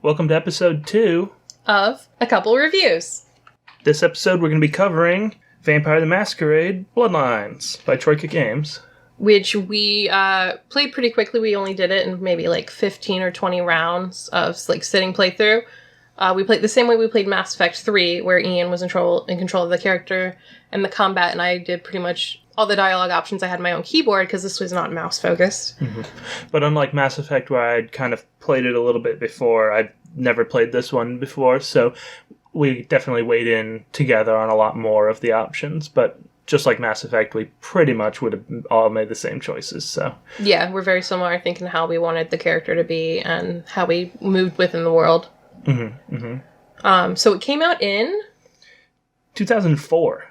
welcome to episode 2 of A Couple Reviews. This episode we're going to be covering Vampire the Masquerade Bloodlines by Troika Games. Which we played pretty quickly. We only did it in maybe like 15 or 20 rounds of like sitting playthrough. We played the same way we played Mass Effect 3, where Ian was in control of the character and the combat, and I did pretty much all the dialogue options. I had my own keyboard because this was not mouse focused. Mm-hmm. But unlike Mass Effect, where I'd kind of played it a little bit before, I'd never played this one before, so we definitely weighed in together on a lot more of the options. But just like Mass Effect, we pretty much would have all made the same choices. So yeah, we're very similar, I think, in how we wanted the character to be and how we moved within the world. Mm-hmm. Mm-hmm. So it came out in 2004.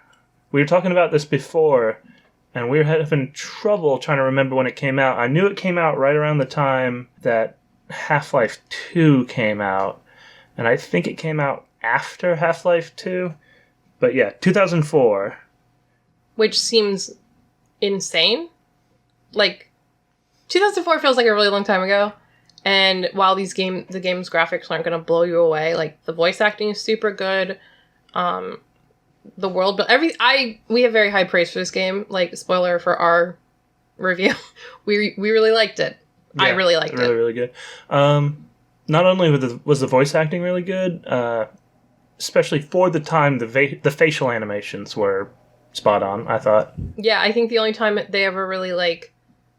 We were talking about this before, and we were having trouble trying to remember when it came out. I knew it came out right around the time that Half-Life 2 came out, and I think it came out after Half-Life 2. But yeah, 2004. Which seems insane. Like, 2004 feels like a really long time ago. And while the game's graphics aren't going to blow you away, like, the voice acting is super good. The world, but we have very high praise for this game. Like, spoiler for our review, we really liked it. Yeah, I really liked it. Really good. Not only was the voice acting really good, especially for the time, the facial animations were spot on, I thought. Yeah, I think the only time they ever really, like,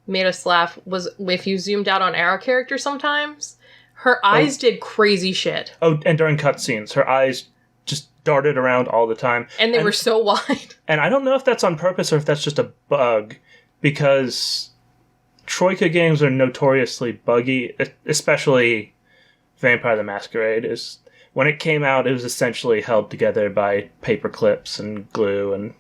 made us laugh was if you zoomed out on our character sometimes. Her eyes did crazy shit. Oh, and during cutscenes, her eyes just darted around all the time. And they were so wide. And I don't know if that's on purpose or if that's just a bug, because Troika games are notoriously buggy, especially Vampire the Masquerade. When it came out, it was essentially held together by paper clips and glue. And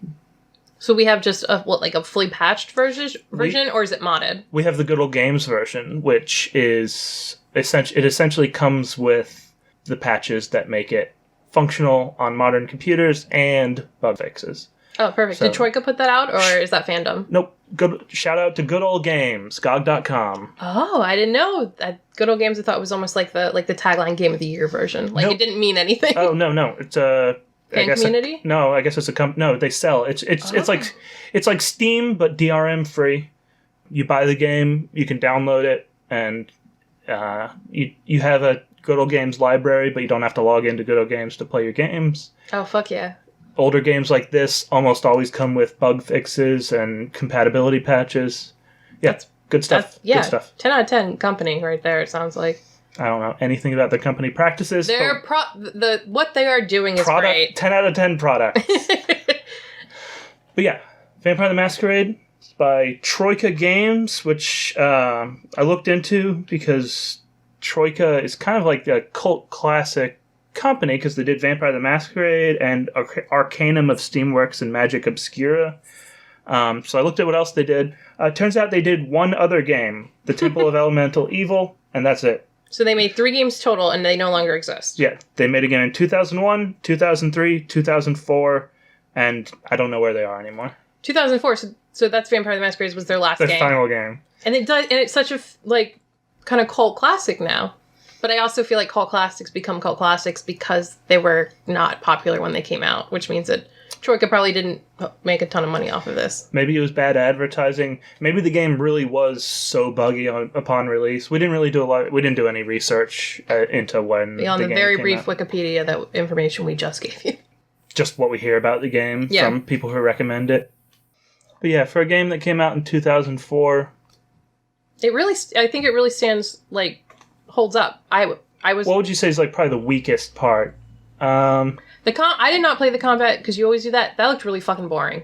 so we have just a fully patched version, or is it modded? We have the Good Old Games version, which is essentially comes with the patches that make it functional on modern computers and bug fixes. Oh, perfect. So, did Troika put that out, or is that fandom? Nope. Shout out to Good Old Games, GOG.com. Oh, I didn't know. Good Old Games, I thought, was almost like the tagline Game of the Year version. Like, nope. It didn't mean anything. Oh, no. It's a fan community? I guess it's a no, they sell. It's like Steam, but DRM free. You buy the game, you can download it, and you have a Good Old Games library, but you don't have to log into Good Old Games to play your games. Oh, fuck yeah. Older games like this almost always come with bug fixes and compatibility patches. Yeah, good stuff. Good stuff. 10 out of 10 company right there, it sounds like. I don't know anything about their company practices. What they are doing is great. 10 out of 10 products. But yeah, Vampire the Masquerade by Troika Games, which I looked into because Troika is kind of like a cult classic company because they did Vampire the Masquerade and Arcanum of Steamworks and Magic Obscura. So I looked at what else they did. Turns out they did one other game, The Temple of Elemental Evil, and that's it. So they made 3 games total and they no longer exist. Yeah, they made a game in 2001, 2003, 2004, and I don't know where they are anymore. 2004, so that's Vampire the Masquerade was their last game. Their final game. And it's such a, like, kind of cult classic now. But I also feel like cult classics become cult classics because they were not popular when they came out, which means that Troika probably didn't make a ton of money off of this. Maybe it was bad advertising. Maybe the game really was so buggy upon release. We didn't really do We didn't do any research into when the game the very brief out. Wikipedia, that information we just gave you. Just what we hear about the game from people who recommend it. But yeah, for a game that came out in 2004, I think it really stands, like, holds up. I was. What would you say is like probably the weakest part? I did not play the combat because you always do that. That looked really fucking boring.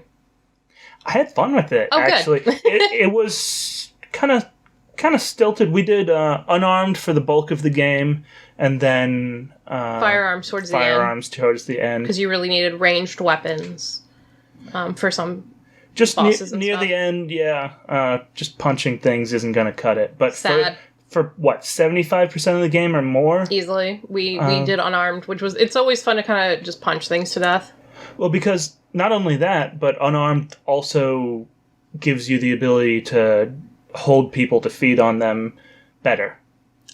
I had fun with it. Oh, actually, good. it was kind of stilted. We did unarmed for the bulk of the game, and then firearms towards the end because you really needed ranged weapons for some. Just near the end, just punching things isn't going to cut it. But sad. For what, 75% of the game or more? Easily. We did unarmed, it's always fun to kind of just punch things to death. Well, because not only that, but unarmed also gives you the ability to hold people to feed on them better.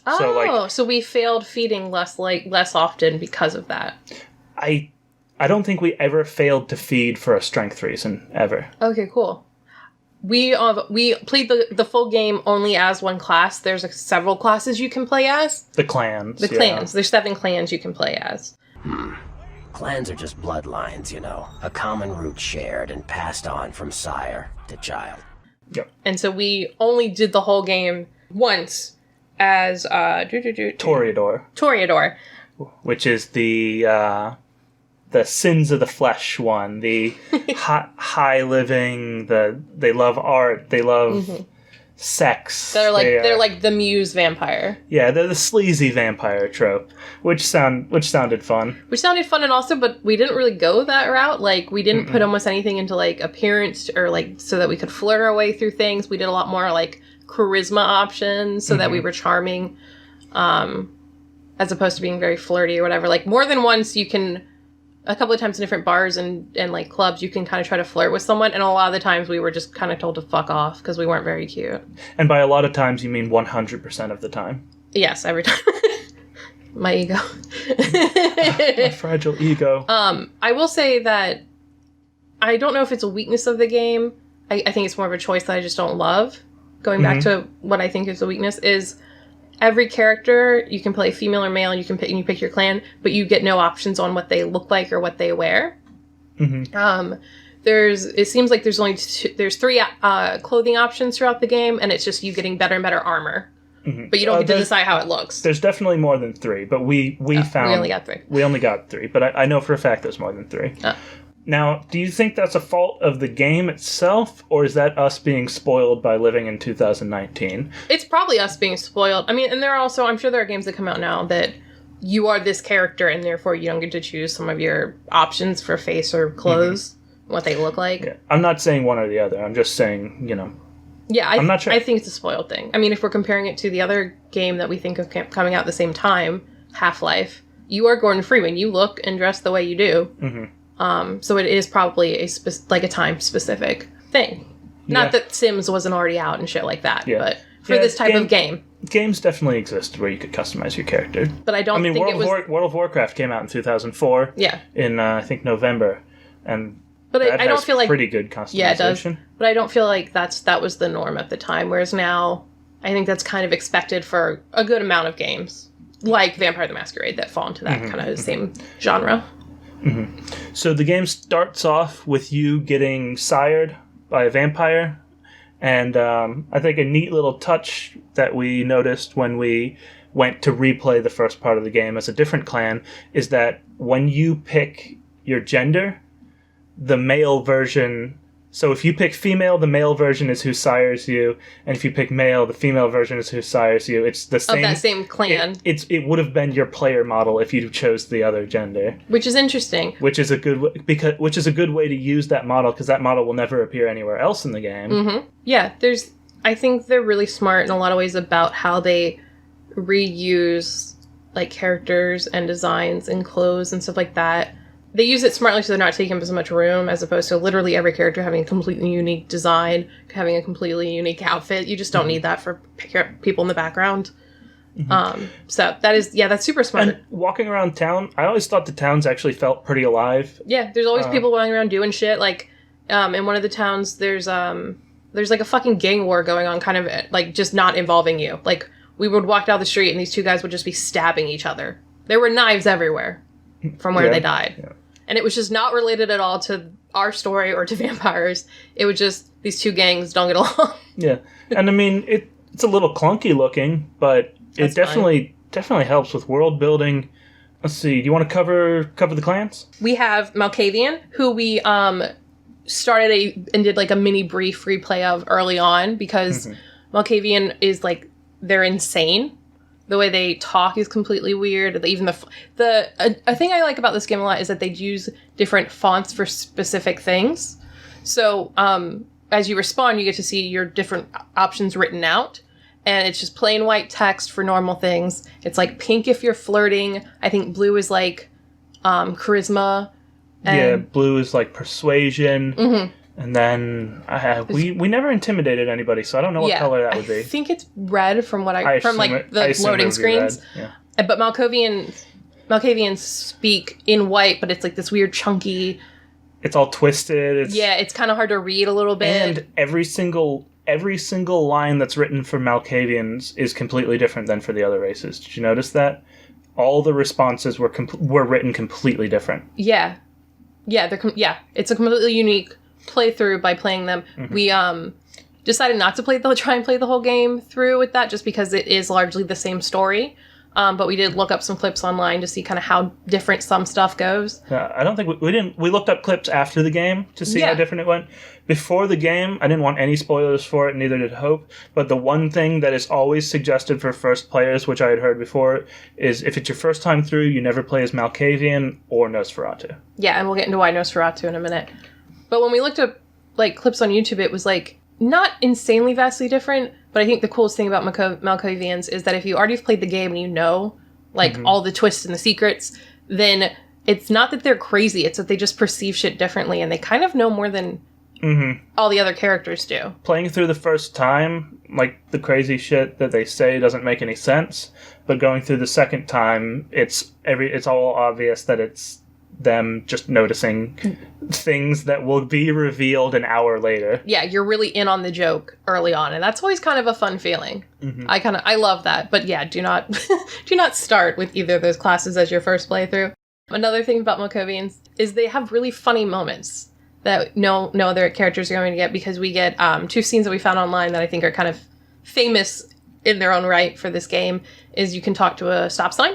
Oh, so we failed feeding less often because of that. I don't think we ever failed to feed for a strength reason, ever. Okay, cool. We played the full game only as one class. There's several classes you can play as. The clans. Clans. There's 7 clans you can play as. Clans are just bloodlines, a common root shared and passed on from sire to child. Yep. And so we only did the whole game once as Toreador. Which is the sins of the flesh one, the high living, they love art, they love sex. They're like the muse vampire. Yeah, they're the sleazy vampire trope, which sounded fun. Which sounded fun, and also, but we didn't really go that route. Like, we didn't put almost anything into like appearance or like so that we could flirt our way through things. We did a lot more like charisma options so that we were charming, as opposed to being very flirty or whatever. Like, more than once you can. A couple of times in different bars and like clubs, you can kind of try to flirt with someone, and a lot of the times we were just kind of told to fuck off because we weren't very cute. And by a lot of times, you mean 100% of the time. Yes, every time. My ego. My fragile ego. I will say that I don't know if it's a weakness of the game. I think it's more of a choice that I just don't love. Going back to what I think is a weakness is every character, you can play female or male, and you pick your clan, but you get no options on what they look like or what they wear. It seems like there's only 3 clothing options throughout the game, and it's just you getting better and better armor. But you don't get to decide how it looks. There's definitely more than 3, but we found... We only got 3. We only got 3, but I know for a fact there's more than 3. Now, do you think that's a fault of the game itself, or is that us being spoiled by living in 2019? It's probably us being spoiled. I mean, and there are also, I'm sure there are games that come out now that you are this character, and therefore you don't get to choose some of your options for face or clothes, what they look like. Yeah. I'm not saying one or the other. I'm just saying, Yeah, I'm not sure. I think it's a spoiled thing. I mean, if we're comparing it to the other game that we think of coming out at the same time, Half-Life, you are Gordon Freeman. You look and dress the way you do. So it is probably a time-specific thing. Not that Sims wasn't already out and shit like that, but for this type of game. Games definitely existed where you could customize your character. But I don't think World of Warcraft came out in 2004. Yeah. In, I think, November. And I don't feel like pretty good customization. Yeah, it does. But I don't feel like that was the norm at the time, whereas now I think that's kind of expected for a good amount of games, like Vampire the Masquerade, that fall into that kind of same genre. So the game starts off with you getting sired by a vampire, and I think a neat little touch that we noticed when we went to replay the first part of the game as a different clan is that when you pick your gender, the male version... So if you pick female, the male version is who sires you, and if you pick male, the female version is who sires you. It's the same... Of that same clan. It would have been your player model if you chose the other gender. Which is interesting. Which is a good way to use that model, because that model will never appear anywhere else in the game. Yeah, I think they're really smart in a lot of ways about how they reuse like characters and designs and clothes and stuff like that. They use it smartly so they're not taking up as much room, as opposed to literally every character having a completely unique design, having a completely unique outfit. You just don't need that for people in the background. So that's super smart. And walking around town, I always thought the towns actually felt pretty alive. Yeah, there's always people walking around doing shit. Like, in one of the towns, there's like a fucking gang war going on, kind of like just not involving you. Like, we would walk down the street and these 2 guys would just be stabbing each other. There were knives everywhere from where they died. Yeah. And it was just not related at all to our story or to vampires. It was just these 2 gangs don't get along. Yeah. And I mean, it's a little clunky looking, but it definitely helps with world building. Let's see. Do you want to cover the clans? We have Malkavian, who we started and did like a mini brief replay of early on, because Malkavian is like, they're insane. The way they talk is completely weird. Even a thing I like about this game a lot is that they use different fonts for specific things. So as you respond, you get to see your different options written out. And it's just plain white text for normal things. It's like pink if you're flirting. I think blue is like charisma. And blue is like persuasion. And then we never intimidated anybody, so I don't know what color that would be. I think it's red from what from like the loading screens. Yeah. But Malkavians speak in white, but it's like this weird chunky. It's all twisted. It's kind of hard to read a little bit. And every single line that's written for Malkavians is completely different than for the other races. Did you notice that? All the responses were written completely different. Yeah. It's a completely unique playthrough by playing them. Mm-hmm. We decided not to try and play the whole game through with that, just because it is largely the same story. But we did look up some clips online to see kind of how different some stuff goes. I don't think we didn't. We looked up clips after the game to see how different it went. Before the game, I didn't want any spoilers for it, neither did Hope. But the one thing that is always suggested for first players, which I had heard before, is if it's your first time through, you never play as Malkavian or Nosferatu. Yeah, and we'll get into why Nosferatu in a minute. But when we looked up like clips on YouTube, it was like not insanely vastly different. But I think the coolest thing about Malkavians is that if you already played the game and you know like all the twists and the secrets, then it's not that they're crazy. It's that they just perceive shit differently, and they kind of know more than all the other characters do. Playing through the first time, like the crazy shit that they say doesn't make any sense. But going through the second time, it's all obvious that it's them just noticing things that will be revealed an hour later. Yeah, you're really in on the joke early on, and that's always kind of a fun feeling. I love that. But yeah, do not start with either of those classes as your first playthrough. Another thing about Malkavians is they have really funny moments that no other characters are going to get, because we get two scenes that we found online that I think are kind of famous in their own right for this game. Is you can talk to a stop sign.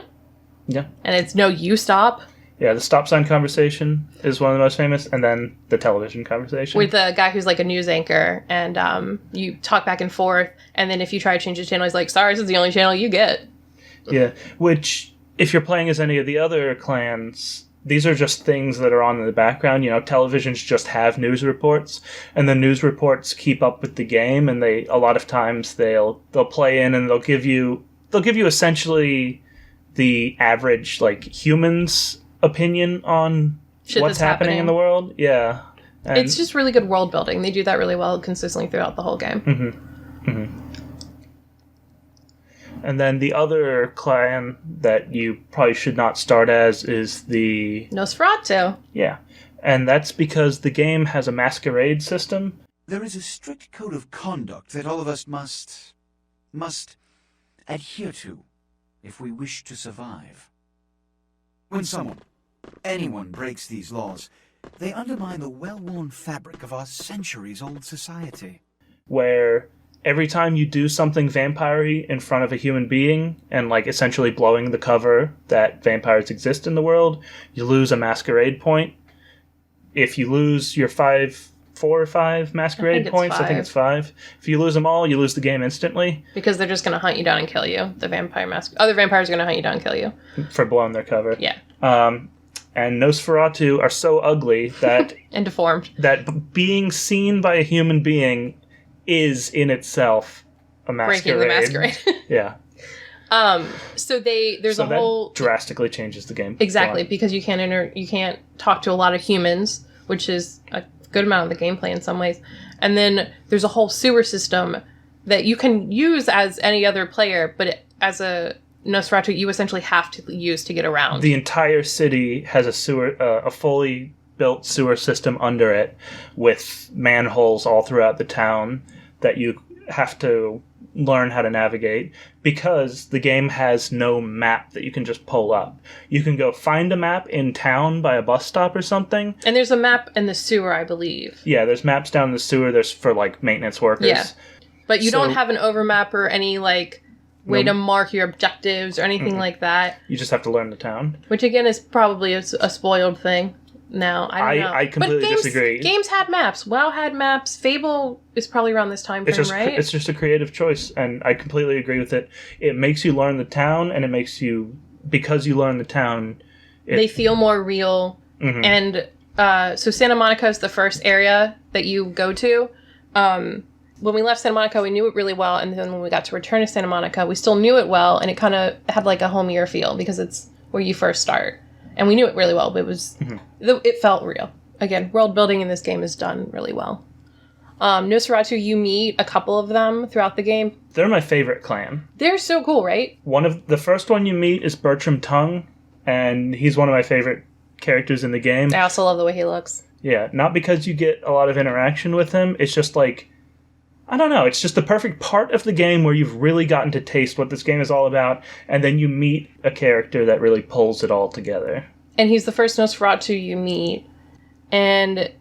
Yeah. And it's no, you stop. Yeah, the stop sign conversation is one of the most famous, and then the television conversation. With the guy who's like a news anchor, and you talk back and forth, and then if you try to change the channel, he's like, sorry, this is the only channel you get. Yeah, which, if you're playing as any of the other clans, these are just things that are on in the background. You know, televisions just have news reports, and the news reports keep up with the game, and a lot of times they'll play in and they'll give you essentially the average, like, humans' opinion on what's happening in the world. Yeah. And it's just really good world building. They do that really well consistently throughout the whole game. And then the other clan that you probably should not start as is the Nosferatu. Yeah. And that's because the game has a masquerade system. There is a strict code of conduct that all of us must adhere to if we wish to survive. When anyone breaks these laws, they undermine the well-worn fabric of our centuries-old society. Where every time you do something vampire-y in front of a human being, and like essentially blowing the cover that vampires exist in the world, you lose a masquerade point. If you lose your 4 or 5 masquerade points, I think it's 5. If you lose them all, you lose the game instantly. Because they're just going to hunt you down and kill you. Other vampires are going to hunt you down and kill you. For blowing their cover. Yeah. And Nosferatu are so ugly that... and deformed. That being seen by a human being is in itself a masquerade. Breaking the masquerade. Yeah. So that whole drastically changes the game. Exactly, because you can't talk to a lot of humans, which is a good amount of the gameplay in some ways. And then there's a whole sewer system that you can use as any other player, but as a Nosferatu, you essentially have to use to get around. The entire city has a fully built sewer system under it, with manholes all throughout the town that you have to learn how to navigate, because the game has no map that you can just pull up. You can go find a map in town by a bus stop or something. And there's a map in the sewer, I believe. Yeah, there's maps down in the sewer. There's for like maintenance workers. Yeah. But you don't have an overmap or any like way to mark your objectives or anything like that. You just have to learn the town. Which again is probably a spoiled thing. Now, I don't know. I completely disagree. Games had maps. WoW had maps. Fable is probably around this time frame, right? It's just a creative choice, and I completely agree with it. It makes you learn the town, and it makes you... Because you learn the town... They feel more real. And so Santa Monica is the first area that you go to. When we left Santa Monica, we knew it really well, and then when we got to return to Santa Monica, we still knew it well, and it kind of had like a homier feel, because it's where you first start. And we knew it really well, but it was it felt real. again, world building in this game is done really well. Nosferatu, you meet a couple of them throughout the game. They're my favorite clan. They're so cool, right? The first one you meet is Bertram Tung, and he's one of my favorite characters in the game. I also love the way he looks. Yeah, not because you get a lot of interaction with him. It's just like, I don't know, it's just the perfect part of the game where you've really gotten to taste what this game is all about, and then you meet a character that really pulls it all together. And he's the first Nosferatu you meet, and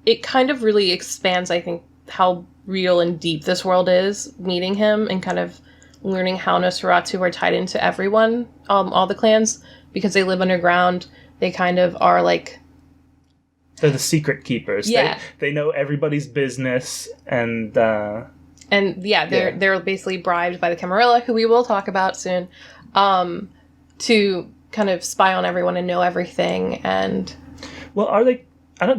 it kind of really expands, I think, how real and deep this world is, meeting him and kind of learning how Nosferatu are tied into everyone, all the clans, because they live underground. They kind of are like... They're the secret keepers. Yeah. They know everybody's business, and they're basically bribed by the Camarilla, who we will talk about soon, to kind of spy on everyone and know everything. And well, are they?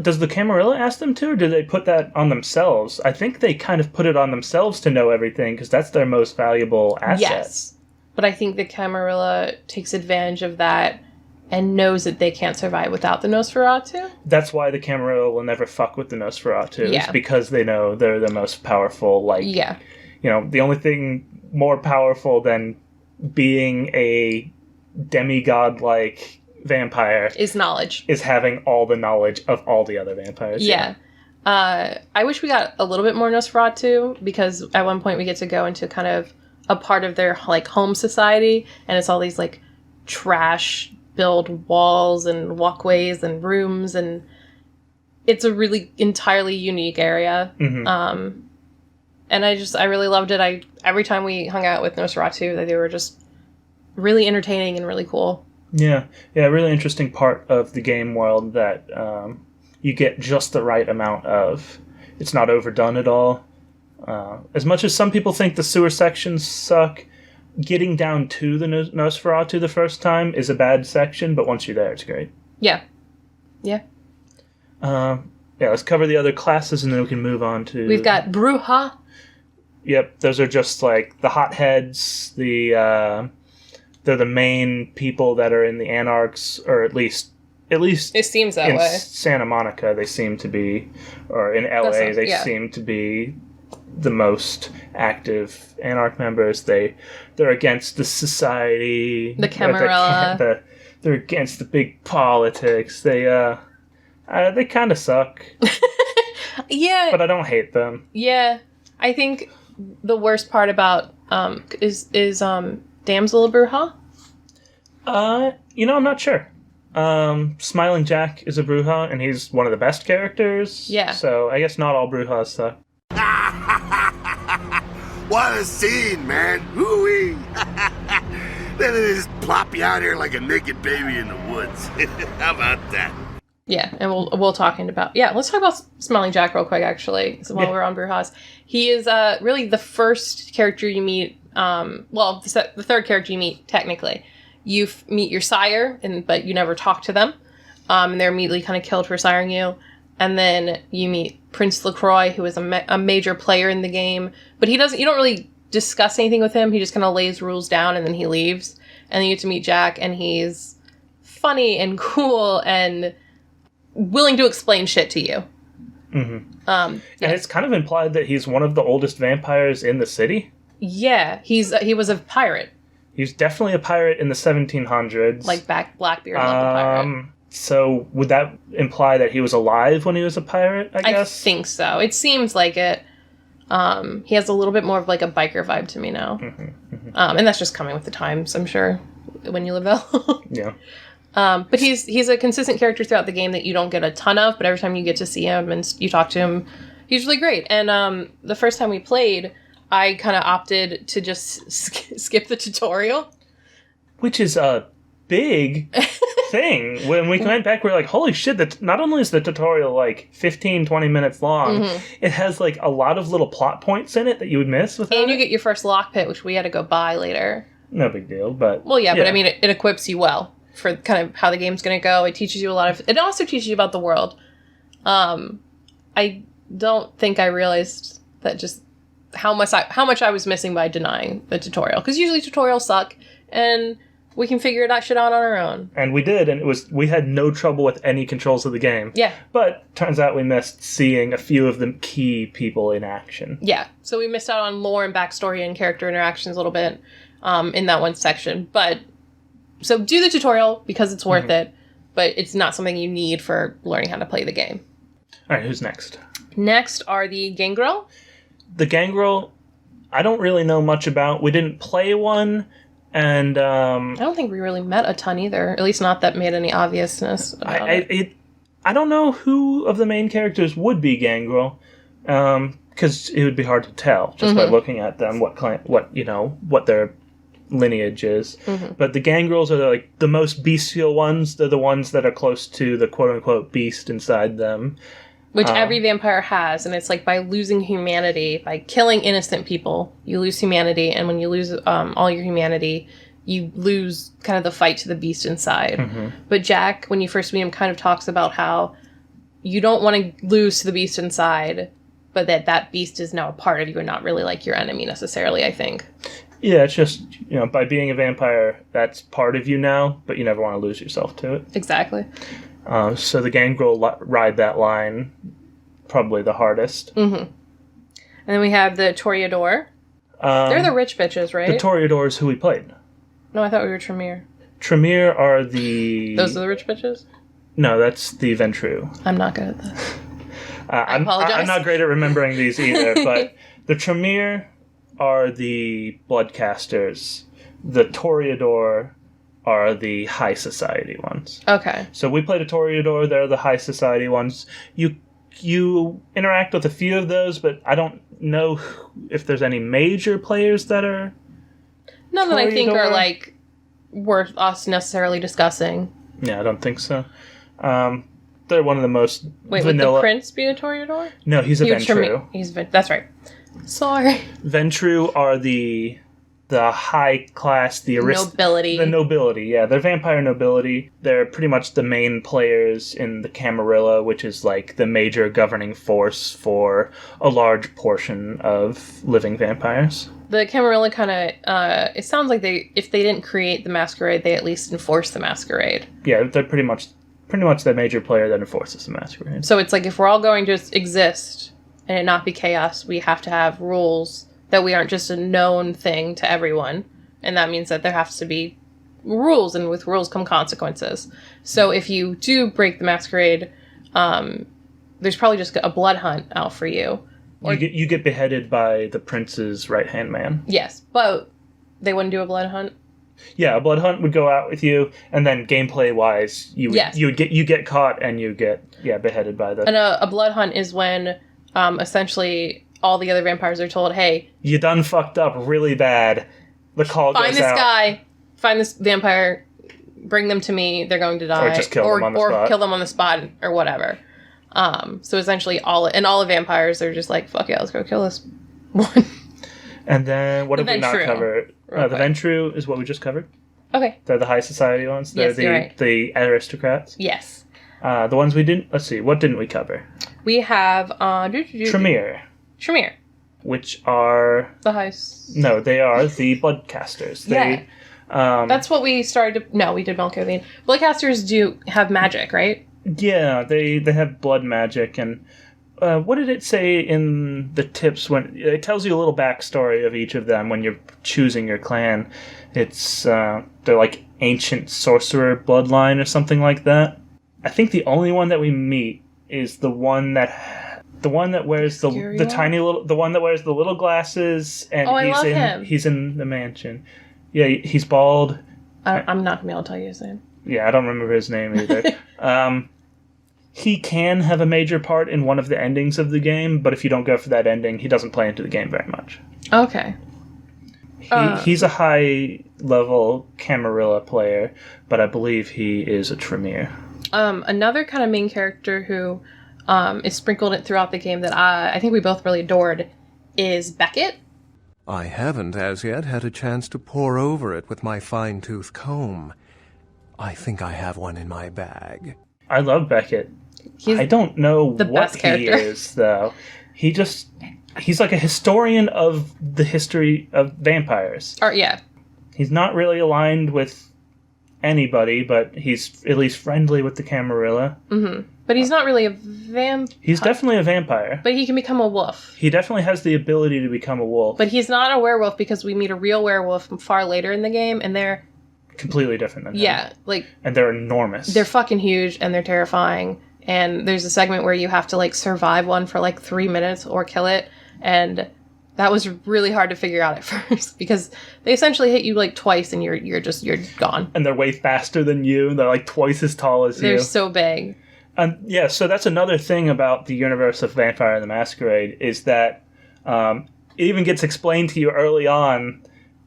Does the Camarilla ask them to, or do they put that on themselves? I think they kind of put it on themselves to know everything because that's their most valuable asset. Yes, but I think the Camarilla takes advantage of that and knows that they can't survive without the Nosferatu. That's why the Camarilla will never fuck with the Nosferatu. Yeah. Is because they know they're the most powerful, the only thing more powerful than being a demigod-like vampire is knowledge. Is having all the knowledge of all the other vampires. Yeah. I wish we got a little bit more Nosferatu, because at one point we get to go into kind of a part of their, like, home society, and it's all these, like, trash build walls and walkways and rooms, and it's a really entirely unique area. Mm-hmm. And I really loved it. Every time we hung out with Nosferatu, they were just really entertaining and really cool. Yeah, really interesting part of the game world that you get just the right amount of. It's not overdone at all. As much as some people think the sewer sections suck, getting down to the Nosferatu the first time is a bad section, but once you're there, it's great. Yeah. Let's cover the other classes, and then we can move on to... We've got Bruja. Yep, those are just, like, the hotheads, they're the main people that are in the Anarchs, or at least it seems that in way. Santa Monica, they seem to be, or in LA, seem to be the most active Anarch members. They're against the society, the Camarilla. They're against the big politics. They kind of suck. Yeah, but I don't hate them. Yeah, I think the worst part about is Damsel a Bruja? I'm not sure. Smiling Jack is a Bruja, and he's one of the best characters. Yeah. So I guess not all Brujas suck. What a scene, man! Hoo-wee! Then they just plop you out here like a naked baby in the woods. How about that? Yeah, and we'll talk about... Yeah, let's talk about Smiling Jack real quick, actually, while we're on Brujas. He is really the first character you meet... the third character you meet, technically. You meet your sire, but you never talk to them. And they're immediately kind of killed for siring you. And then you meet Prince LaCroix, who is a major player in the game. But you don't really discuss anything with him. He just kind of lays rules down, and then he leaves. And then you get to meet Jack, and he's funny and cool and willing to explain shit to you. Mm-hmm. And it's kind of implied that he's one of the oldest vampires in the city. Yeah, he was a pirate. He's definitely a pirate in the 1700s. Like Blackbeard level pirate. So would that imply that he was alive when he was a pirate, I guess? I think so. It seems like it. He has a little bit more of like a biker vibe to me now. Mm-hmm, mm-hmm. And that's just coming with the times, I'm sure, when you live there. Yeah. But he's a consistent character throughout the game that you don't get a ton of, but every time you get to see him and you talk to him, he's really great. And the first time we played, I kind of opted to just skip the tutorial. Which is a big thing. When we went back, we were like, holy shit, not only is the tutorial like 15, 20 minutes long, mm-hmm. It has like a lot of little plot points in it that you would miss without And you get your first lockpick, which we had to go buy later. No big deal, but... Well, yeah, but I mean, it equips you well for kind of how the game's going to go. It teaches you a lot of... It also teaches you about the world. I don't think I realized that just how much I was missing by denying the tutorial. Because usually tutorials suck, and We can figure that shit out on our own. And we did, and we had no trouble with any controls of the game. Yeah. But turns out we missed seeing a few of the key people in action. Yeah. So we missed out on lore and backstory and character interactions a little bit in that one section. But so do the tutorial because it's worth it, but it's not something you need for learning how to play the game. All right, who's next? Next are the Gangrel. The Gangrel, I don't really know much about. We didn't play one. And I don't think we really met a ton either. At least not that made any obviousness about it. I don't know who of the main characters would be Gangrel, because it would be hard to tell just by looking at them what their lineage is. But the Gangrels are like the most bestial ones. They're the ones that are close to the quote unquote beast inside them. Which every vampire has, and it's like by losing humanity, by killing innocent people, you lose humanity, and when you lose all your humanity, you lose kind of the fight to the beast inside. But Jack, when you first meet him, kind of talks about how you don't want to lose to the beast inside, but that beast is now a part of you and not really like your enemy necessarily, I think. Yeah, it's just, by being a vampire, that's part of you now, but you never want to lose yourself to it. Exactly. So the Gangrel ride that line probably the hardest. And then we have the Toreador. They're the rich bitches, right? The Toreador is who we played. No, I thought we were Tremere. Tremere are the... Those are the rich bitches? No, that's the Ventru. I'm not good at this. I apologize. I'm not great at remembering these either, but the Tremere are the Bloodcasters. The Toreador are the high society ones. Okay. So we played a Toreador, they're the high society ones. You interact with a few of those, but I don't know if there's any major players that are None that I think Toreador. are, like, worth us necessarily discussing. Yeah, I don't think so. They're one of the most Wait, vanilla... would the prince be a Toreador? No, he's a Ventru. That's right. Sorry. Ventru are the high class, the nobility. The nobility, yeah. They're vampire nobility. They're pretty much the main players in the Camarilla, which is like the major governing force for a large portion of living vampires. The Camarilla kind of, it sounds like if they didn't create the Masquerade, they at least enforce the Masquerade. Yeah, they're pretty much the major player that enforces the Masquerade. So it's like if we're all going to exist and it not be chaos, we have to have rules that we aren't just a known thing to everyone. And that means that there has to be rules, and with rules come consequences. So if you do break the Masquerade, there's probably just a blood hunt out for you. Or, you get beheaded by the prince's right-hand man. Yes, but they wouldn't do a blood hunt? Yeah, a blood hunt would go out with you, and then gameplay-wise, you get caught and you get beheaded by the... And a blood hunt is when essentially all the other vampires are told, hey... You done fucked up really bad. The call goes out. Find this guy, find this vampire, bring them to me, they're going to die. Or just kill them on the spot. Or kill them on the spot, or whatever. So essentially all the vampires are just like, fuck yeah, let's go kill this one. And then, what have we not covered? The Ventru is what we just covered. Okay. They're the high society ones. They're the aristocrats. Yes. The ones we didn't... Let's see, what didn't we cover? We have... Tremere. Tremere. Which are... The high... No, they are the Bloodcasters. That's what we started to... No, we did Melkothian. Bloodcasters do have magic, right? Yeah, they have blood magic, and... what did it say in the tips when it tells you a little backstory of each of them when you're choosing your clan? It's they're like ancient sorcerer bloodline or something like that. I think the only one that we meet is the one that wears the tiny little one that wears the little glasses, and he's in the mansion. Yeah, he's bald. I'm not gonna be able to tell you his name. Yeah, I don't remember his name either. He can have a major part in one of the endings of the game, but if you don't go for that ending, he doesn't play into the game very much. Okay. He's a high-level Camarilla player, but I believe he is a Tremere. Another kind of main character who is sprinkled throughout the game that I think we both really adored is Beckett. I haven't as yet had a chance to pore over it with my fine-tooth comb. I think I have one in my bag. I love Beckett. I don't know what he is, though. He's like a historian of the history of vampires. Yeah. He's not really aligned with anybody, but he's at least friendly with the Camarilla. Mm-hmm. But he's not really a vampire. He's definitely a vampire. But he can become a wolf. He definitely has the ability to become a wolf. But he's not a werewolf because we meet a real werewolf far later in the game, and they're... completely different than him. Yeah, like... And they're enormous. They're fucking huge, and they're terrifying. And there's a segment where you have to, like, survive one for, like, 3 minutes or kill it. And that was really hard to figure out at first, because they essentially hit you, like, twice, and you're gone. And they're way faster than you. They're, like, twice as tall as you. They're so big. And yeah, so that's another thing about the universe of Vampire the Masquerade, is that it even gets explained to you early on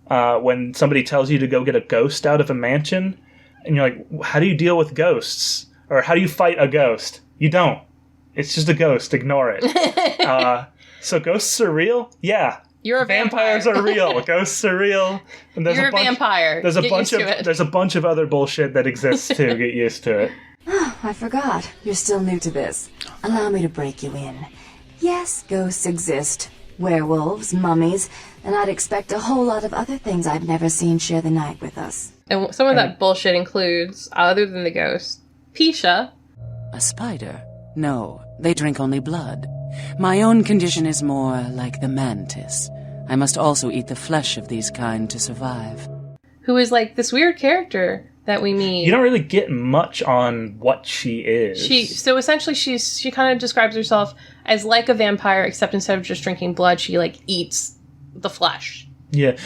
when somebody tells you to go get a ghost out of a mansion, and you're like, how do you deal with ghosts? Or how do you fight a ghost? You don't. It's just a ghost. Ignore it. So ghosts are real? Yeah. You're a vampire. Vampires are real. Ghosts are real. And You're a vampire. There's a bunch of other bullshit that exists too. Get used to it. Oh, I forgot. You're still new to this. Allow me to break you in. Yes, ghosts exist. Werewolves, mummies, and I'd expect a whole lot of other things I've never seen share the night with us. And some of that bullshit includes, other than the ghost, Pisha. A spider? No, they drink only blood. My own condition is more like the mantis. I must also eat the flesh of these kind to survive. Who is like this weird character that we meet. You don't really get much on what she is. So essentially she kind of describes herself as like a vampire, except instead of just drinking blood, she like eats the flesh. Yeah.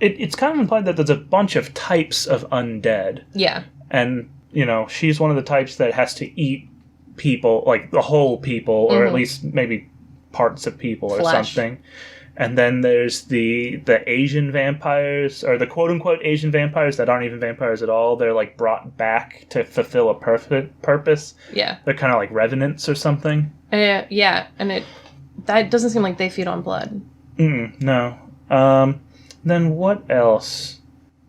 It's kind of implied that there's a bunch of types of undead. Yeah. And, you know, she's one of the types that has to eat people, like the whole people, or at least maybe parts of people or something. And then there's the Asian vampires, or the quote-unquote Asian vampires that aren't even vampires at all. They're, like, brought back to fulfill a purpose. Yeah. They're kind of like revenants or something. Yeah, and that doesn't seem like they feed on blood. No. Then what else?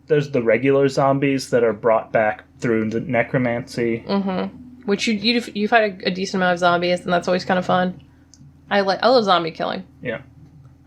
There's the regular zombies that are brought back through the necromancy. Mm-hmm. Which you fight a decent amount of zombies, and that's always kind of fun. I love zombie killing. Yeah.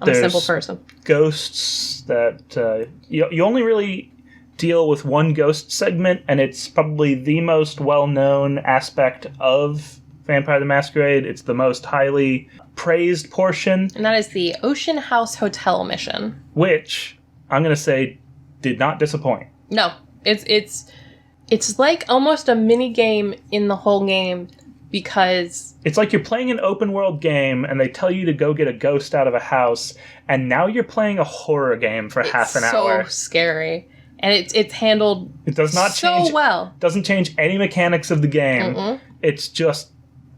I'm a simple person. Ghosts that you only really deal with one ghost segment, and it's probably the most well-known aspect of Vampire the Masquerade. It's the most highly praised portion. And that is the Ocean House Hotel mission. Which, I'm going to say, did not disappoint. No. It's like almost a mini game in the whole game, because it's like you're playing an open world game and they tell you to go get a ghost out of a house, and now you're playing a horror game for half an hour. It's so scary. And it's handled it does not so change, well. Doesn't change any mechanics of the game. It's just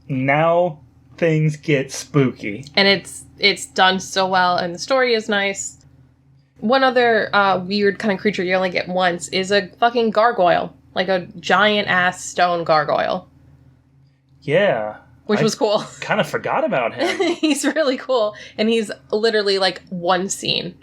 now things get spooky. And it's done so well, and the story is nice. One other weird kind of creature you only get once is a fucking gargoyle. Like a giant-ass stone gargoyle. Yeah. Which was cool. Kind of forgot about him. He's really cool. And he's literally like one scene.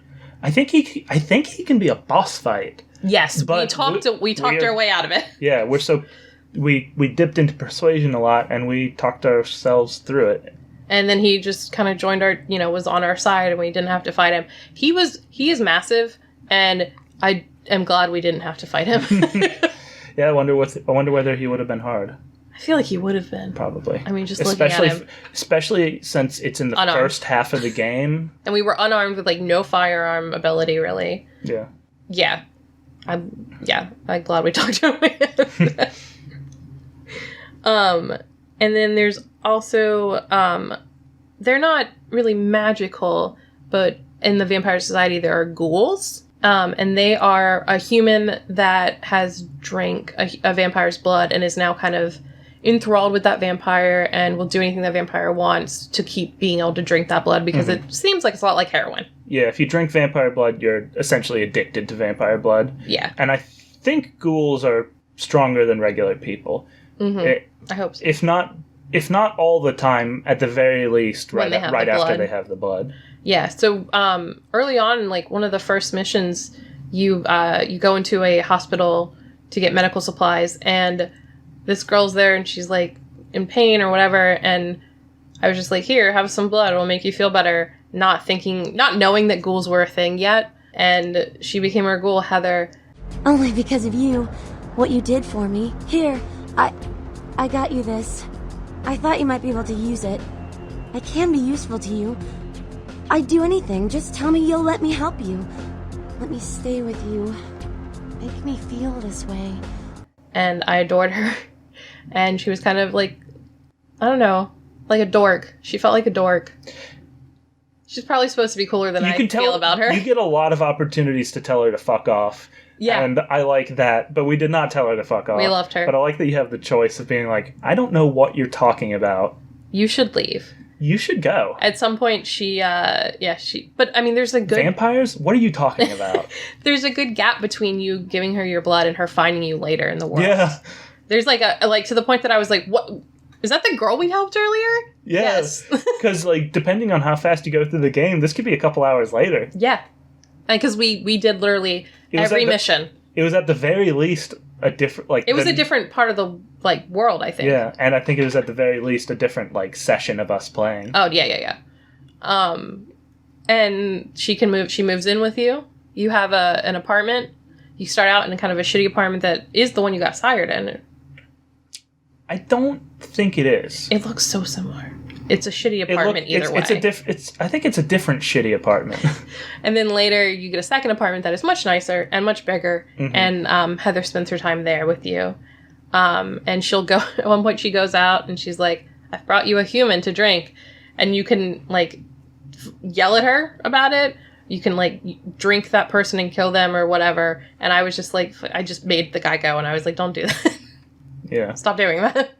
I think he can be a boss fight. Yes, but we talked our way out of it. Yeah, we dipped into persuasion a lot, and we talked ourselves through it. And then he just kind of joined was on our side, and we didn't have to fight him. He is massive, and I am glad we didn't have to fight him. Yeah, I wonder whether he would have been hard. I feel like he would have been. Probably. I mean, just looking at him. Especially since it's in the first half of the game. And we were unarmed with, like, no firearm ability, really. Yeah. Yeah. I'm glad we talked to him. And then there's also, they're not really magical, but in the Vampire Society there are ghouls. And they are a human that has drank a vampire's blood and is now kind of enthralled with that vampire and will do anything that vampire wants to keep being able to drink that blood, because it seems like it's a lot like heroin. Yeah, if you drink vampire blood, you're essentially addicted to vampire blood. Yeah. And I think ghouls are stronger than regular people. I hope so. If not all the time, at the very least, right after they have the blood. Yeah, so early on, like one of the first missions, you go into a hospital to get medical supplies, and this girl's there, and she's like in pain or whatever, and I was just like, here, have some blood, it'll make you feel better, not knowing that ghouls were a thing yet, and she became our ghoul, Heather. Only because of you. What you did for me. Here, I got you this. I thought you might be able to use it. I can be useful to you. I'd do anything. Just tell me you'll let me help you. Let me stay with you. Make me feel this way. And I adored her. And she was kind of like, I don't know, like a dork. She felt like a dork. She's probably supposed to be cooler than I feel about her. You get a lot of opportunities to tell her to fuck off. Yeah. And I like that, but we did not tell her to fuck off. We loved her. But I like that you have the choice of being like, I don't know what you're talking about. You should leave. You should go. At some point, but I mean, there's a good... Vampires? What are you talking about? There's a good gap between you giving her your blood and her finding you later in the world. Yeah. There's like to the point that I was like, what? Is that the girl we helped earlier? Yes. Because, like, depending on how fast you go through the game, this could be a couple hours later. Yeah. And because we did literally every mission. It was at the very least a different, like... It was a different part of the, like, world, I think. Yeah, and I think it was at the very least a different, like, session of us playing. Oh, yeah. And she moves in with you. You have an apartment. You start out in kind of a shitty apartment that is the one you got sired in. I don't think it is. It looks so similar. It's a shitty apartment either way. I think it's a different shitty apartment. And then later you get a second apartment that is much nicer and much bigger. Mm-hmm. And Heather spends her time there with you. And she'll go, at one point she goes out and she's like, I've brought you a human to drink. And you can, like, yell at her about it. You can, like, drink that person and kill them or whatever. And I was just like, I just made the guy go and I was like, don't do that. Yeah. Stop doing that.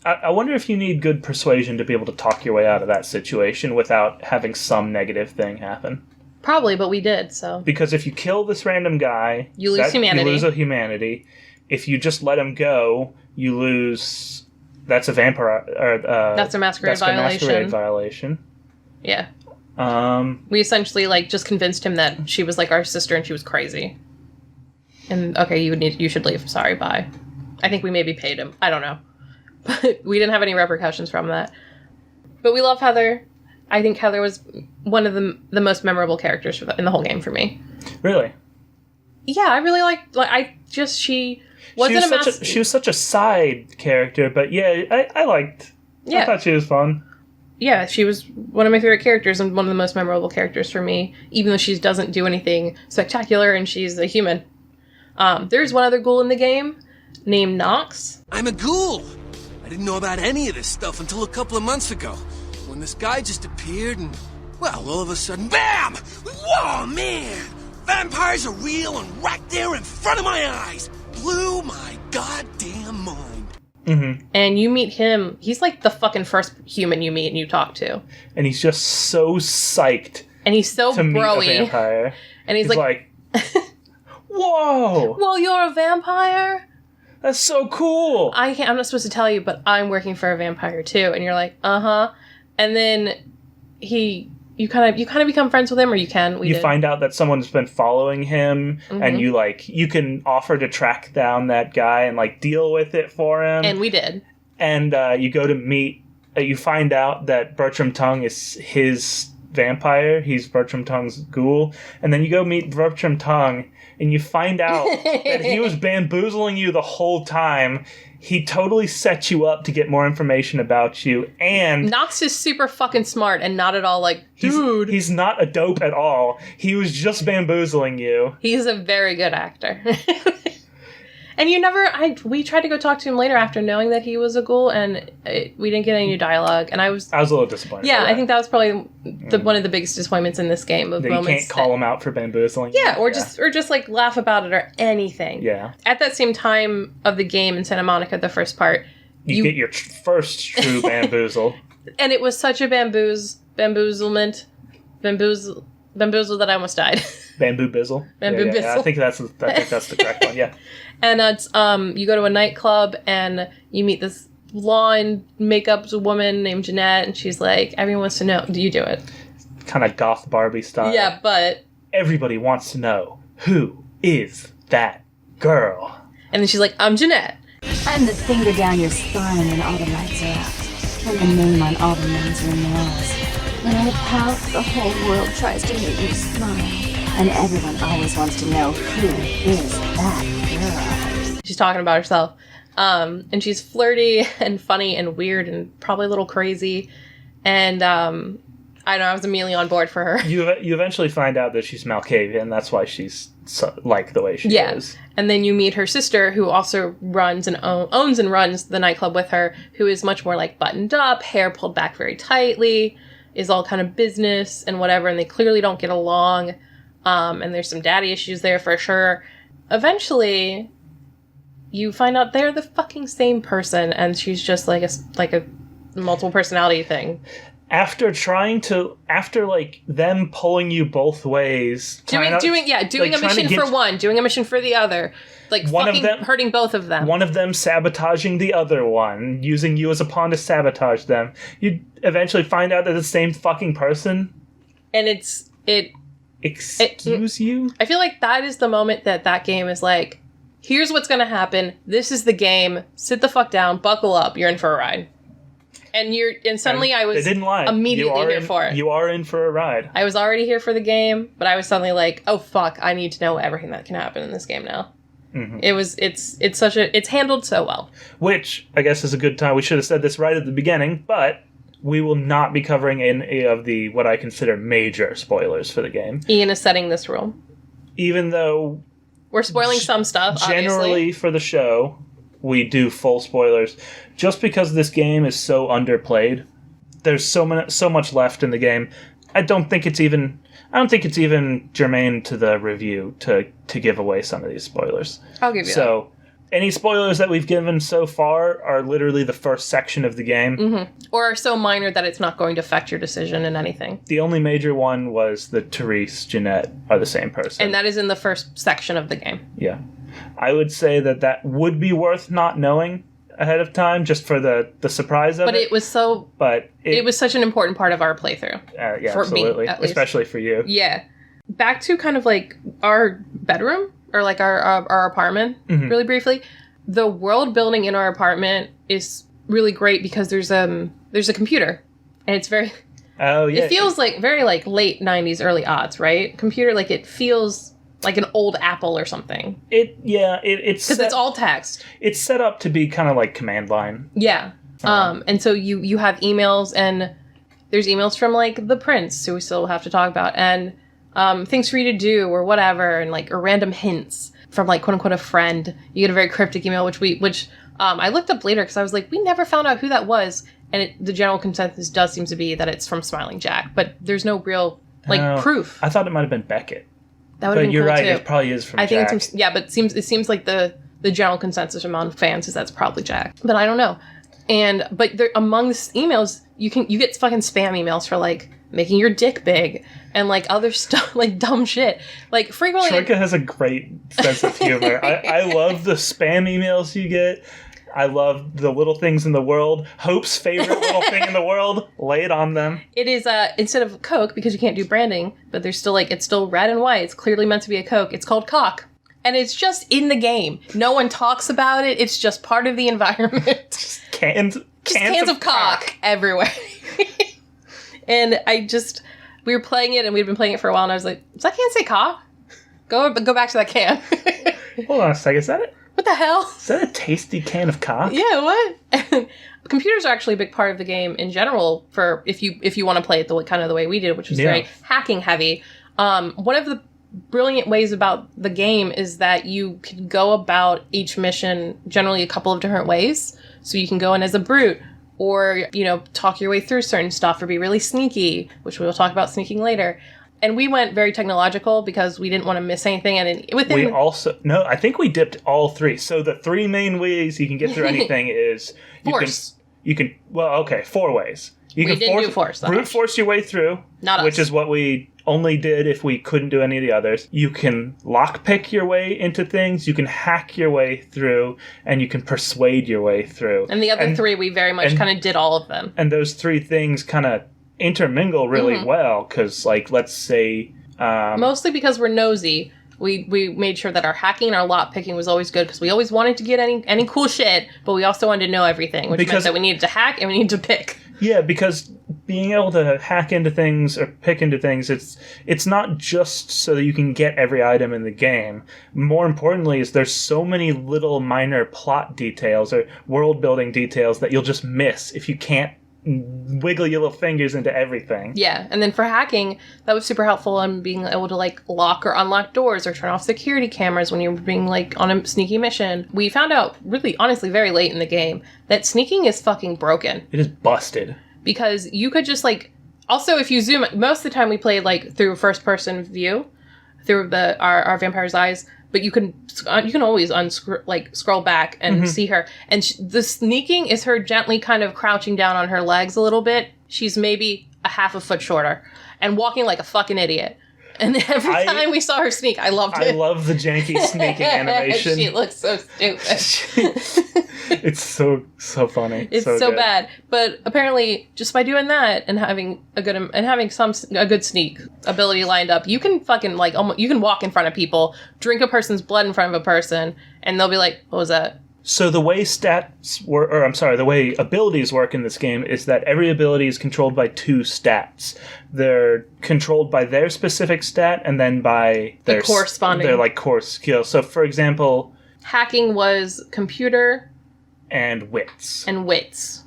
I wonder if you need good persuasion to be able to talk your way out of that situation without having some negative thing happen. Probably, but we did, so. Because if you kill this random guy... You lose humanity. You lose a humanity. If you just let him go, you lose... That's a vampire... that's a masquerade violation. Yeah. We essentially, like, just convinced him that she was, like, our sister and she was crazy. And, okay, you should leave. Sorry, bye. I think we maybe paid him. I don't know. But we didn't have any repercussions from that. But we love Heather. I think Heather was one of the most memorable characters in the whole game for me. Really? Yeah, I really liked... she was such a side character, but yeah, I liked... Yeah. I thought she was fun. Yeah, she was one of my favorite characters and one of the most memorable characters for me, even though she doesn't do anything spectacular and she's a human. There's one other ghoul in the game named Nox. I'm a ghoul! I didn't know about any of this stuff until a couple of months ago, when this guy just appeared and, well, all of a sudden, BAM! Whoa, man! Vampires are real and right there in front of my eyes! Blew my goddamn mind. Mm-hmm. And you meet him, he's like the fucking first human you meet and you talk to. And he's just so psyched. And he's so to bro-y. Meet a vampire. And he's like whoa! Well, you're a vampire? That's so cool. I'm not supposed to tell you, but I'm working for a vampire too. And you're like, uh-huh. And then you kind of become friends with him, or you can. You find out that someone's been following him, mm-hmm. and you can offer to track down that guy and like deal with it for him. And we did. And you go to meet. You find out that Bertram Tongue is his vampire. He's Bertram Tongue's ghoul. And then you go meet Bertram Tongue, and you find out that he was bamboozling you the whole time. He totally set you up to get more information about you, and... Nox is super fucking smart and not at all like, dude. He's not a dope at all. He was just bamboozling you. He's a very good actor. And we tried to go talk to him later after knowing that he was a ghoul, and we didn't get any dialogue, and I was a little disappointed. Yeah, I think that was probably one of the biggest disappointments in this game. Of you moments can't call him out for bamboozling. Yeah, or just like laugh about it or anything. Yeah. At that same time of the game in Santa Monica, the first part, you get your first true bamboozle. And it was such a bamboozle that I almost died. Bamboo bizzle. Yeah. I think that's the correct one. Yeah. And it's you go to a nightclub and you meet this blonde makeup woman named Jeanette, and she's like, everyone wants to know. Do you do it? Kind of goth Barbie style. Yeah, but everybody wants to know, who is that girl? And then she's like, I'm Jeanette. I'm the finger down your spine when all the lights are out. And the name on all the names are in the walls. When I pout, the whole world tries to make me smile. And everyone always wants to know who is that girl. She's talking about herself. And she's flirty and funny and weird and probably a little crazy. And I don't know, I was immediately on board for her. You eventually find out that she's Malkavian. That's why she's like the way she is. And then you meet her sister, who also runs and owns and runs the nightclub with her, who is much more like buttoned up, hair pulled back very tightly, is all kind of business and whatever, and they clearly don't get along. And there's some daddy issues there for sure. Eventually, you find out they're the fucking same person, and she's just like a multiple personality thing. After them pulling you both ways, doing a mission for one, doing a mission for the other, like one fucking of them, hurting both of them. One of them sabotaging the other one, using you as a pawn to sabotage them. You eventually find out they're the same fucking person, and excuse you. I feel like that is the moment that game is like, here's what's gonna happen. This is the game. Sit the fuck down. Buckle up. You're in for a ride. And suddenly I was immediately here for it. You are in for a ride. I was already here for the game, but I was suddenly like, oh fuck, I need to know everything that can happen in this game now. Mm-hmm. It's handled so well. Which I guess is a good time. We should have said this right at the beginning, but we will not be covering any of the what I consider major spoilers for the game. Ian is setting this rule. Even though we're spoiling some stuff, generally obviously. For the show, we do full spoilers. Just because this game is so underplayed, there's so much left in the game. I don't think it's even germane to the review to give away some of these spoilers. I'll give you that. Any spoilers that we've given so far are literally the first section of the game. Mm-hmm. Or are so minor that it's not going to affect your decision in anything. The only major one was that Therese, Jeanette are the same person. And that is in the first section of the game. Yeah. I would say that would be worth not knowing ahead of time, just for the surprise of it. But it was so... But it was such an important part of our playthrough. Yeah, for absolutely. Me, especially for you. Yeah. Back to kind of like our bedroom, or like our apartment, mm-hmm. really briefly. The world building in our apartment is really great because there's a computer. And it's very... Oh, yeah. It feels like very like late 90s, early aughts, right? Computer, like it feels... like an old Apple or something. It's because it's all text. It's set up to be kind of like command line. Yeah. And so you have emails, and there's emails from like the prince, who we still have to talk about, and things for you to do or whatever, and like or random hints from like quote unquote a friend. You get a very cryptic email, which I looked up later because I was like, we never found out who that was, and the general consensus does seem to be that it's from Smiling Jack, but there's no real proof. I thought it might have been Beckett. That would have been you're cool right. Too. It probably is from Jack. I think it's but it seems like the general consensus among fans is that's probably Jack. But I don't know. But among the emails, you get fucking spam emails for like making your dick big and like other stuff, like dumb shit. Like frequently, Troika has a great sense of humor. I love the spam emails you get. I love the little things in the world. Hope's favorite little thing in the world. Lay it on them. It is, instead of Coke, because you can't do branding, but there's still it's still red and white. It's clearly meant to be a Coke. It's called Cock. And it's just in the game. No one talks about it. It's just part of the environment. Cans of cock everywhere. And we were playing it, and we'd been playing it for a while, and I was like, does that can say cock? Go back to that can. Hold on a second, is that it? What the hell? Is that a tasty can of cock? Yeah, what? Computers are actually a big part of the game in general for if you want to play it the way we did, which was very hacking heavy. One of the brilliant ways about the game is that you can go about each mission generally a couple of different ways. So you can go in as a brute, or, talk your way through certain stuff, or be really sneaky, which we will talk about sneaking later. And we went very technological because we didn't want to miss anything. And I think we dipped all three. So the three main ways you can get through anything is force. Four ways. We didn't do force. Brute force your way through, which is what we only did if we couldn't do any of the others. You can lockpick your way into things, you can hack your way through, and you can persuade your way through. And the other three, we very much kind of did all of them. And those three things kind of intermingle really well, because let's say mostly because we're nosy, we made sure that our hacking and our lock picking was always good, because we always wanted to get any cool shit, but we also wanted to know everything, which meant that we needed to hack and we needed to pick. Yeah, because being able to hack into things or pick into things, it's not just so that you can get every item in the game. More importantly is there's so many little minor plot details or world building details that you'll just miss if you can't wiggle your little fingers into everything. Yeah, and then for hacking, that was super helpful in being able to, like, lock or unlock doors or turn off security cameras when you're being, like, on a sneaky mission. We found out, really, honestly, very late in the game, that sneaking is fucking broken. It is busted. Because you could just, like... Also, if you zoom... Most of the time we played, like, through first-person view, through our vampire's eyes, but you can always scroll back and see her. And the sneaking is her gently kind of crouching down on her legs a little bit. She's maybe a half a foot shorter and walking like a fucking idiot. And every time we saw her sneak, I loved it. I love the janky sneaking animation. She looks so stupid. It's so funny. It's so bad. But apparently, just by doing that and having a good sneak ability lined up, you can fucking you can walk in front of people, drink a person's blood in front of a person, and they'll be like, "What was that?" So the way the way abilities work in this game is that every ability is controlled by 2 stats. They're controlled by their specific stat and then by their corresponding their core skill. So for example, hacking was computer and wits.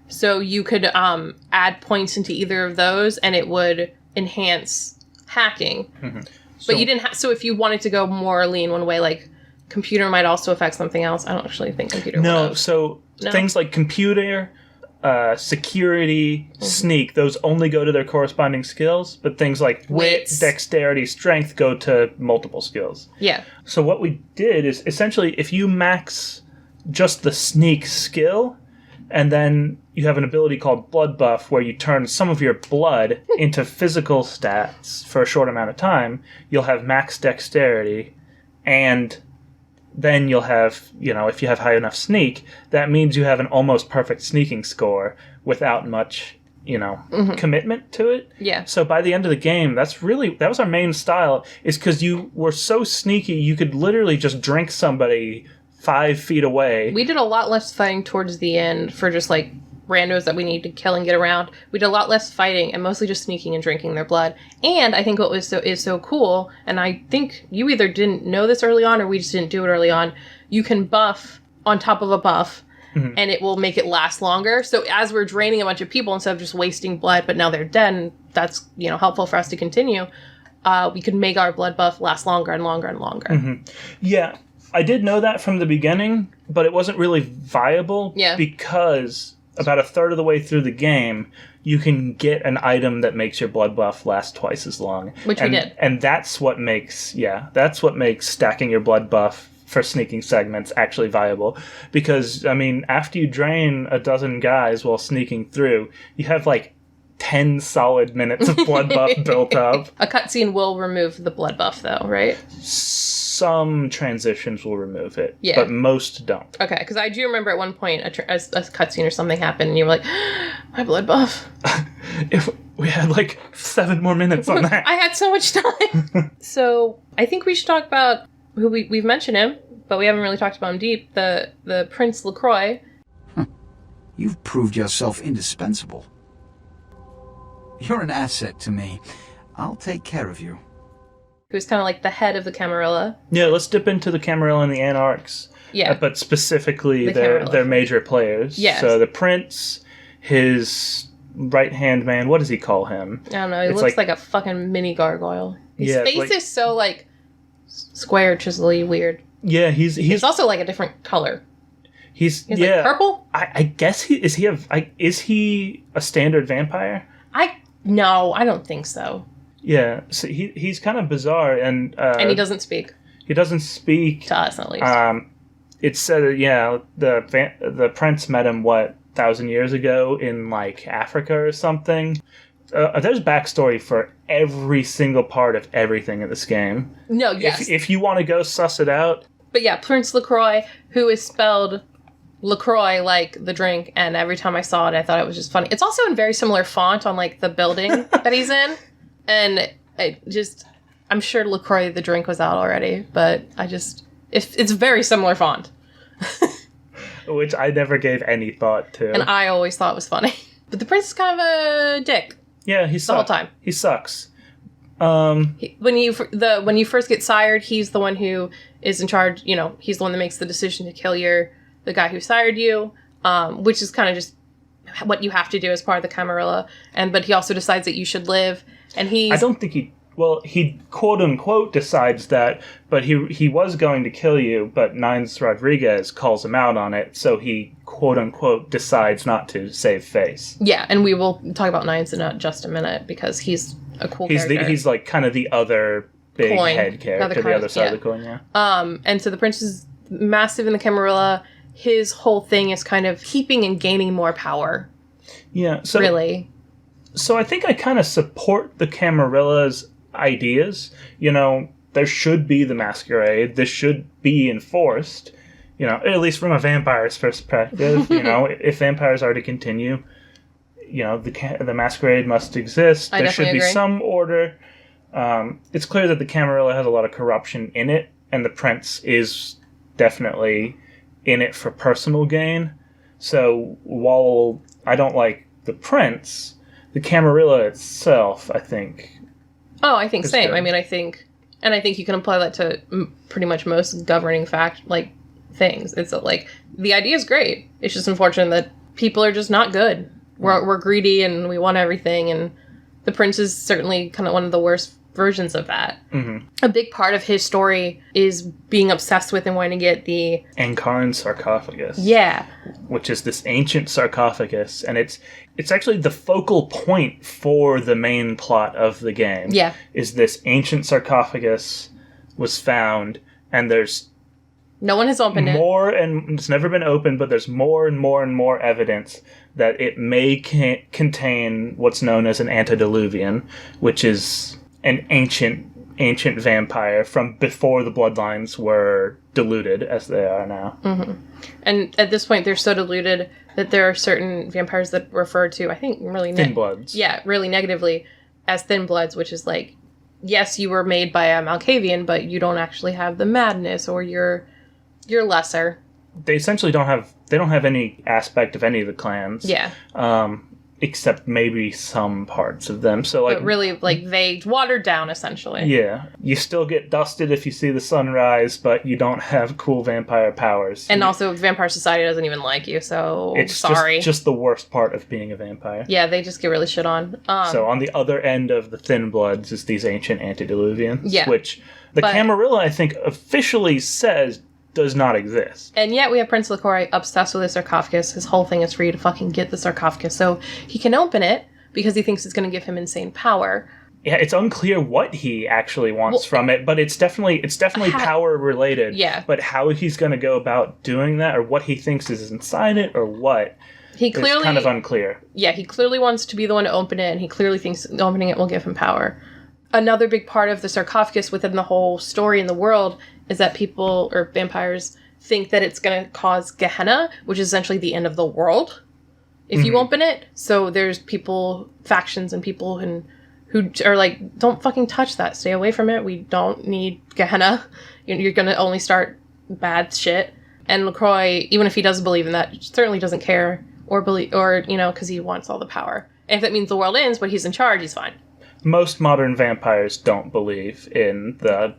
So you could add points into either of those and it would enhance hacking. Mm-hmm. But you didn't so if you wanted to go more lean one way, like computer might also affect something else. I don't actually think computer would. Things like computer, security, sneak, those only go to their corresponding skills, but things like wit, dexterity, strength go to multiple skills. Yeah. So what we did is essentially if you max just the sneak skill, and then you have an ability called blood buff where you turn some of your blood into physical stats for a short amount of time, you'll have max dexterity, and then you'll have, if you have high enough sneak, that means you have an almost perfect sneaking score without much, commitment to it. Yeah. So by the end of the game, that was our main style, is because you were so sneaky, you could literally just drink somebody 5 feet away. We did a lot less fighting towards the end for just, like, randos that we need to kill and get around. We did a lot less fighting and mostly just sneaking and drinking their blood. And I think what is so cool, and I think you either didn't know this early on or we just didn't do it early on, you can buff on top of a buff, and it will make it last longer. So as we're draining a bunch of people, instead of just wasting blood, but now they're dead, and that's, helpful for us to continue, we could make our blood buff last longer and longer and longer. Mm-hmm. Yeah, I did know that from the beginning, but it wasn't really viable because about a third of the way through the game, you can get an item that makes your blood buff last twice as long. Which we did. And that's what makes stacking your blood buff for sneaking segments actually viable. Because, after you drain a dozen guys while sneaking through, you have 10 solid minutes of blood buff built up. A cutscene will remove the blood buff, though, right? Some transitions will remove it, yeah, but most don't. Okay, because I do remember at one point a cutscene or something happened, and you were like, my blood buff. If we had 7 more minutes on that. I had so much time. So I think we should talk about who we've mentioned him, but we haven't really talked about him deep. The Prince LaCroix. You've proved yourself indispensable. You're an asset to me. I'll take care of you. Who's kind of like the head of the Camarilla. Yeah, let's dip into the Camarilla and the Anarchs. Yeah. But specifically their major players. Yes. So the Prince, his right-hand man, what does he call him? I don't know, he looks like a fucking mini gargoyle. His face is so, square, chisel-y, weird. Yeah, he's also, a different color. He's purple? I guess is he a standard vampire? No, I don't think so. Yeah, so he's kind of bizarre, and he doesn't speak. He doesn't speak to us, at least. It said that the prince met him 1,000 years ago in Africa or something. There's backstory for every single part of everything in this game. No, yes. If you want to go suss it out. But yeah, Prince LaCroix, who is spelled LaCroix like the drink, and every time I saw it, I thought it was just funny. It's also in very similar font on the building that he's in. And I'm sure LaCroix the drink was out already, but it's very similar font. Which I never gave any thought to. And I always thought it was funny. But the prince is kind of a dick. Yeah, he sucks. The whole time. He sucks. When you first get sired, he's the one who is in charge. You know, he's the one that makes the decision to kill the guy who sired you, which is kind of just what you have to do as part of the Camarilla. But he also decides that you should live. And I don't think he quote unquote decides that, but he was going to kill you, but Nines Rodriguez calls him out on it, so he quote unquote decides not to save face. Yeah, and we will talk about Nines in just a minute because he's a cool character. He's like kind of the other big head character, the other side of the coin, yeah. And so the prince is massive in the Camarilla. His whole thing is kind of keeping and gaining more power. Yeah, so really. So I think I kind of support the Camarilla's ideas. You know, there should be the Masquerade. This should be enforced. You know, at least from a vampire's perspective. You know, if vampires are to continue, you know, the Masquerade must exist. There should be some order. It's clear that the Camarilla has a lot of corruption in it, and the prince is definitely in it for personal gain. So while I don't like the prince, the Camarilla itself, I think. Oh, I think same. Good. I mean, I think you can apply that to pretty much most governing things. It's like the idea is great. It's just unfortunate that people are just not good. We're greedy and we want everything, and the prince is certainly kind of one of the worst versions of that. Mm-hmm. A big part of his story is being obsessed with and wanting to get the Ankaran sarcophagus. Yeah. Which is this ancient sarcophagus, and it's actually the focal point for the main plot of the game. Yeah. Is this ancient sarcophagus was found, and there's no one has opened it. And it's never been opened, but there's more and more and more evidence that it may contain what's known as an antediluvian, which is an ancient vampire from before the Bloodlines were diluted as they are now. Mm-hmm. And at this point, they're so diluted that there are certain vampires that refer to, I think, really thin bloods. Yeah, really negatively as thin bloods, which is like, yes, you were made by a Malkavian, but you don't actually have the madness, or you're lesser. They essentially don't have any aspect of any of the clans. Yeah. Except maybe some parts of them. So like, but really, like, they watered down essentially. Yeah, you still get dusted if you see the sunrise, but you don't have cool vampire powers. And also, Vampire Society doesn't even like you, so it's sorry. Just the worst part of being a vampire. Yeah, they just get really shit on. So on the other end of the thin bloods is these ancient antediluvians, yeah, which the Camarilla, I think, officially says does not exist. And yet we have Prince LaCroix obsessed with the sarcophagus. His whole thing is for you to fucking get the sarcophagus so he can open it because he thinks it's going to give him insane power. Yeah, it's unclear what he actually wants from it, but it's definitely power related. Yeah. But how he's going to go about doing that, or what he thinks is inside it, or what, is kind of unclear. Yeah, he clearly wants to be the one to open it, and he clearly thinks opening it will give him power. Another big part of the sarcophagus within the whole story in the world is that people, or vampires, think that it's going to cause Gehenna, which is essentially the end of the world, if you open it. So there's factions and people who are like, don't fucking touch that. Stay away from it. We don't need Gehenna. You're going to only start bad shit. And LaCroix, even if he does believe in that, certainly doesn't care or believe, or, because he wants all the power. And if that means the world ends, but he's in charge, he's fine. Most modern vampires don't believe in the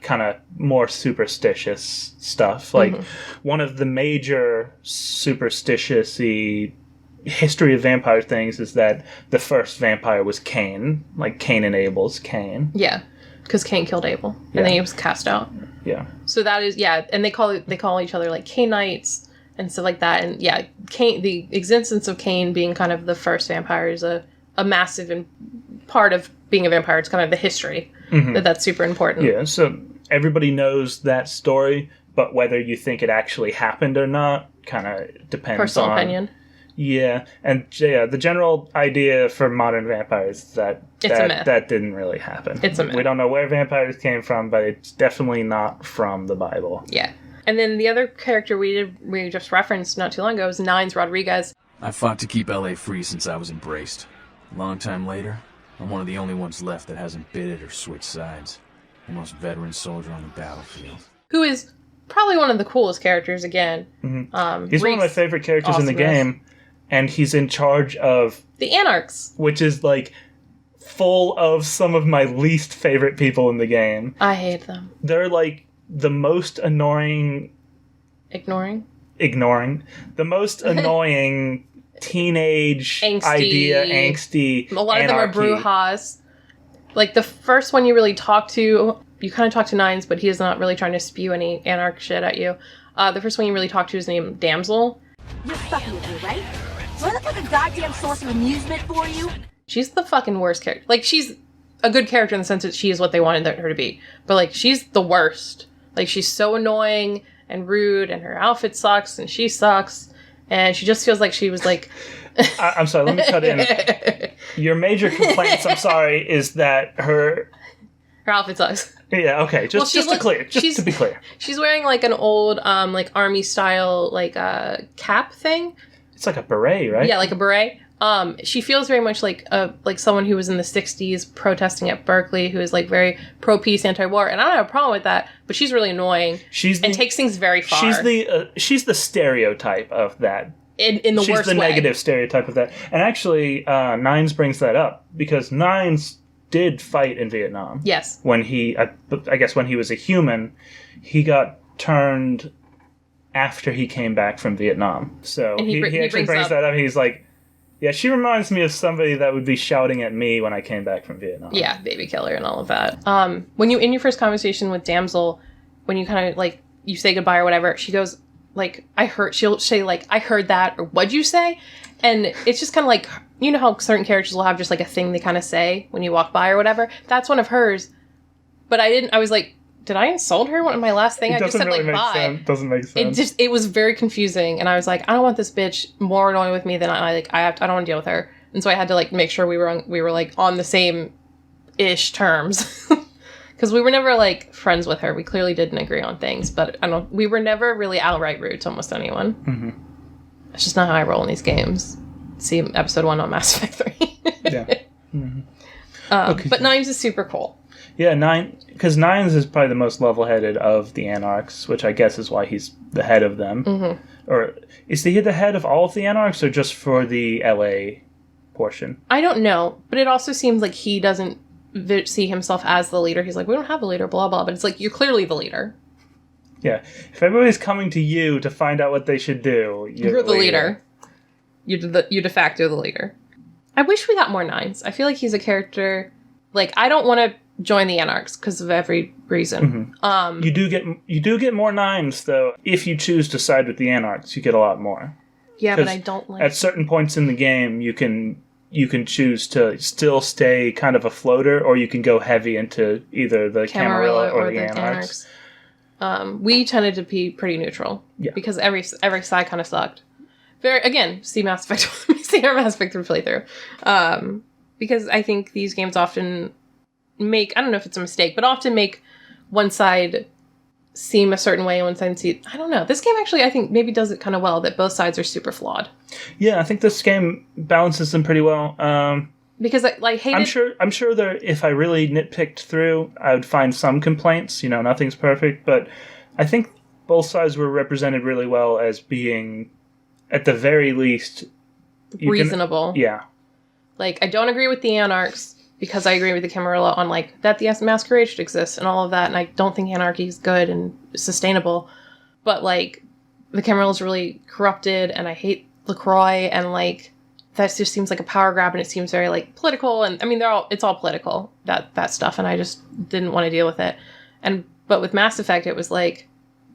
kind of more superstitious stuff. Like, one of the major superstitious-y history of vampire things is that the first vampire was Cain. Like, Cain and Abel's Cain. Yeah, because Cain killed Abel, and then he was cast out. Yeah. So that is, and they call each other, like, Cainites and stuff like that. And, yeah, Cain, the existence of Cain being kind of the first vampire is a massive part of being a vampire. It's kind of the history that's super important. Yeah, so everybody knows that story, but whether you think it actually happened or not kind of depends personal opinion. Yeah, and the general idea for modern vampires is that it's a myth. That didn't really happen. It's a myth. We don't know where vampires came from, but it's definitely not from the Bible. Yeah. And then the other character we just referenced not too long ago is Nines Rodriguez. I fought to keep LA free since I was embraced. A long time later, I'm one of the only ones left that hasn't bid it or switched sides. The most veteran soldier on the battlefield. Who is probably one of the coolest characters again. He's one of my fairface characters in the game. and he's in charge of the Anarchs, which is like full of some of my least favorite people in the game. I hate them. They're like the most annoying. Ignoring. The most annoying teenage angsty. A lot of them are brujas. Like the first one you really talk to, you kind of talk to Nines, but he is not really trying to spew any anarch shit at you. The first one you really talk to is named Damsel. You're fucking with me, right? Do I look like a goddamn source of amusement for you? She's the fucking worst character. Like, she's a good character in the sense that she is what they wanted her to be. But, like, she's the worst. Like, she's so annoying and rude, and her outfit sucks, and she sucks. And she just feels like she was, like... I'm sorry, let me cut in. Your major complaints, I'm sorry, is that her... Her outfit sucks. Yeah, okay, just to be clear. She's wearing, like, an old, like, army-style, like, cap thing. It's like a beret, right? Yeah, like a beret. She feels very much like someone who was in the 60s protesting at Berkeley, who is like very pro-peace, anti-war, and I don't have a problem with that, but she's really annoying. And takes things very far. She's the stereotype of that. In the worst way. She's the negative stereotype of that. And actually, Nines brings that up, because Nines did fight in Vietnam. Yes. When I guess when he was a human, he got turned after he came back from Vietnam. So he actually brings that up. He's like, yeah, she reminds me of somebody that would be shouting at me when I came back from Vietnam. Yeah, baby killer and all of that. When you, in your first conversation with Damsel, when you kind of, like, you say goodbye or whatever, she goes, like, she'll say, like, I heard that, or what'd you say? And it's just kind of like, you know how certain characters will have just, like, a thing they kind of say when you walk by or whatever? That's one of hers. But I was like, did I insult her? What was my last thing? I just said, like, bye. Doesn't make sense. It was very confusing, and I was like, I don't want this bitch more annoying with me than I don't want to deal with her. And so I had to, like, make sure we were like on the same ish terms. Because we were never, like, friends with her. We clearly didn't agree on things, but we were never really outright rude to almost anyone. Mm-hmm. It's just not how I roll in these games. See episode 1 on Mass Effect 3. Yeah. Mm-hmm. But Nines is super cool. Yeah, because Nines is probably the most level-headed of the Anarchs, which I guess is why he's the head of them. Mm-hmm. Or is he the head of all of the Anarchs, or just for the LA portion? I don't know, but it also seems like he doesn't see himself as the leader. He's like, we don't have a leader, blah, blah. But it's like, you're clearly the leader. Yeah. If everybody's coming to you to find out what they should do, you're the leader. You're de facto the leader. I wish we got more Nines. I feel like he's a character... Like, I don't want to join the Anarchs because of every reason. Mm-hmm. You do get more Nines, though. If you choose to side with the Anarchs, you get a lot more. Yeah, but I don't like... At certain points in the game, you can choose to still stay kind of a floater, or you can go heavy into either the Camarilla or the Anarchs. We tended to be pretty neutral. Yeah. Because every side kind of sucked. See Mass Effect. See our Mass Effect 3 playthrough. Because I think these games often make, I don't know if it's a mistake, but often make one side seem a certain way and one side see, I don't know. This game actually, I think, maybe does it kind of well, that both sides are super flawed. Yeah, I think this game balances them pretty well. Because I hate I'm sure that if I really nitpicked through, I would find some complaints. You know, nothing's perfect, but I think both sides were represented really well as being, at the very least, reasonable. Yeah. Like, I don't agree with the Anarchs because I agree with the Camarilla on, like, that the Masquerade should exist and all of that, and I don't think anarchy is good and sustainable. But, like, the Camarilla's really corrupted, and I hate LaCroix, and, like, that just seems like a power grab, and it seems very, like, political, and, I mean, it's all political, that stuff, and I just didn't want to deal with it. But with Mass Effect, it was, like,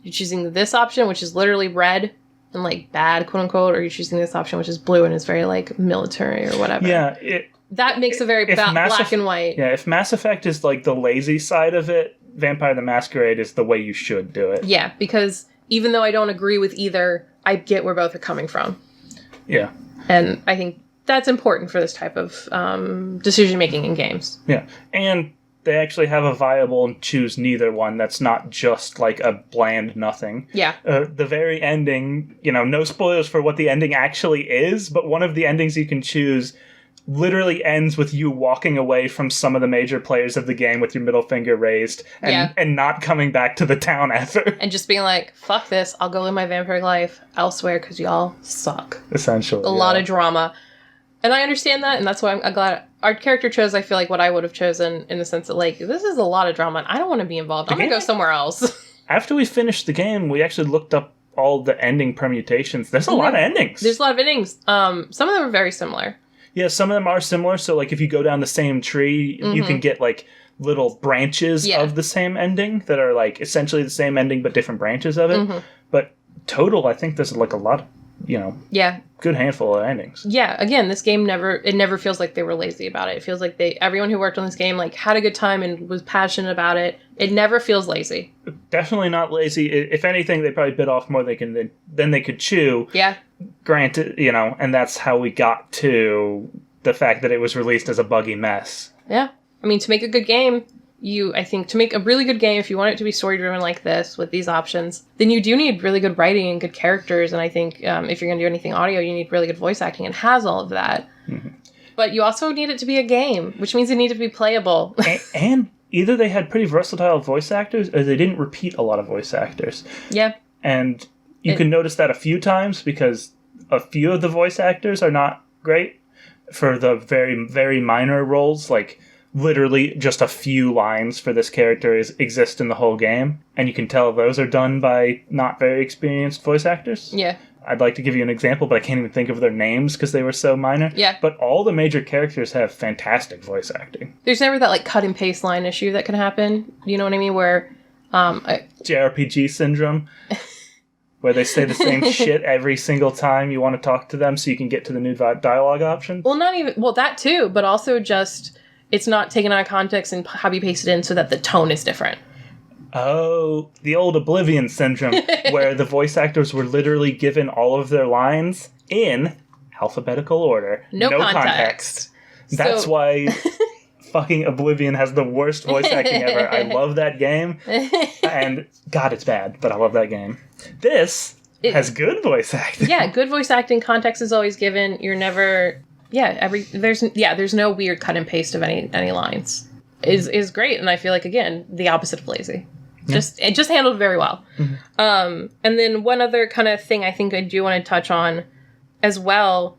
you're choosing this option, which is literally red, and, like, bad, quote-unquote, or you're choosing this option, which is blue, and is very, like, military or whatever. Yeah, that makes a very black and white. Yeah, if Mass Effect is, like, the lazy side of it, Vampire the Masquerade is the way you should do it. Yeah, because even though I don't agree with either, I get where both are coming from. Yeah. And I think that's important for this type of decision-making in games. Yeah, and they actually have a viable and choose neither one that's not just like a bland nothing. Yeah. The very ending, you know, no spoilers for what the ending actually is, but one of the endings you can choose literally ends with you walking away from some of the major players of the game with your middle finger raised and not coming back to the town after. And just being like, fuck this, I'll go live my vampire life elsewhere because y'all suck. Essentially. A lot of drama. And I understand that, and that's why I'm glad our character chose, I feel like, what I would have chosen in the sense that, like, this is a lot of drama, and I don't want to be involved. I'm going to go somewhere else. After we finished the game, we actually looked up all the ending permutations. There's a lot of endings. There's a lot of endings. Some of them are very similar. Yeah, some of them are similar. So, like, if you go down the same tree, you can get, like, little branches of the same ending that are, like, essentially the same ending but different branches of it. But total, I think there's, like, a lot, good handful of endings. Yeah, again, this game never feels like they were lazy about it. It feels like everyone who worked on this game, like, had a good time and was passionate about it. It never feels lazy. Definitely not lazy. If anything, they probably bit off more than they could chew. Yeah. Granted, and that's how we got to the fact that it was released as a buggy mess. Yeah. I mean, to make a good game, I think to make a really good game, if you want it to be story-driven like this, with these options, then you do need really good writing and good characters, and I think if you're going to do anything audio, you need really good voice acting, and has all of that. But you also need it to be a game, which means it needs to be playable. and either they had pretty versatile voice actors, or they didn't repeat a lot of voice actors. Yeah. And you can notice that a few times, because a few of the voice actors are not great for the very, very minor roles, like literally just a few lines for this character exist in the whole game, and you can tell those are done by not very experienced voice actors. Yeah. I'd like to give you an example, but I can't even think of their names because they were so minor. Yeah. But all the major characters have fantastic voice acting. There's never that, like, cut and paste line issue that can happen. You know what I mean? Where JRPG syndrome. Where they say the same shit every single time you want to talk to them so you can get to the new dialogue option. Well, that too, but also just, it's not taken out of context and copy pasted in so that the tone is different. Oh, the old Oblivion syndrome, where the voice actors were literally given all of their lines in alphabetical order. No context. That's why fucking Oblivion has the worst voice acting ever. I love that game. And, God, it's bad, but I love that game. This has good voice acting. Yeah, good voice acting. Context is always given. You're never... there's no weird cut and paste of any lines. Is great, and I feel like, again, the opposite of lazy. It just handled very well. And then one other kind of thing I think I do want to touch on as well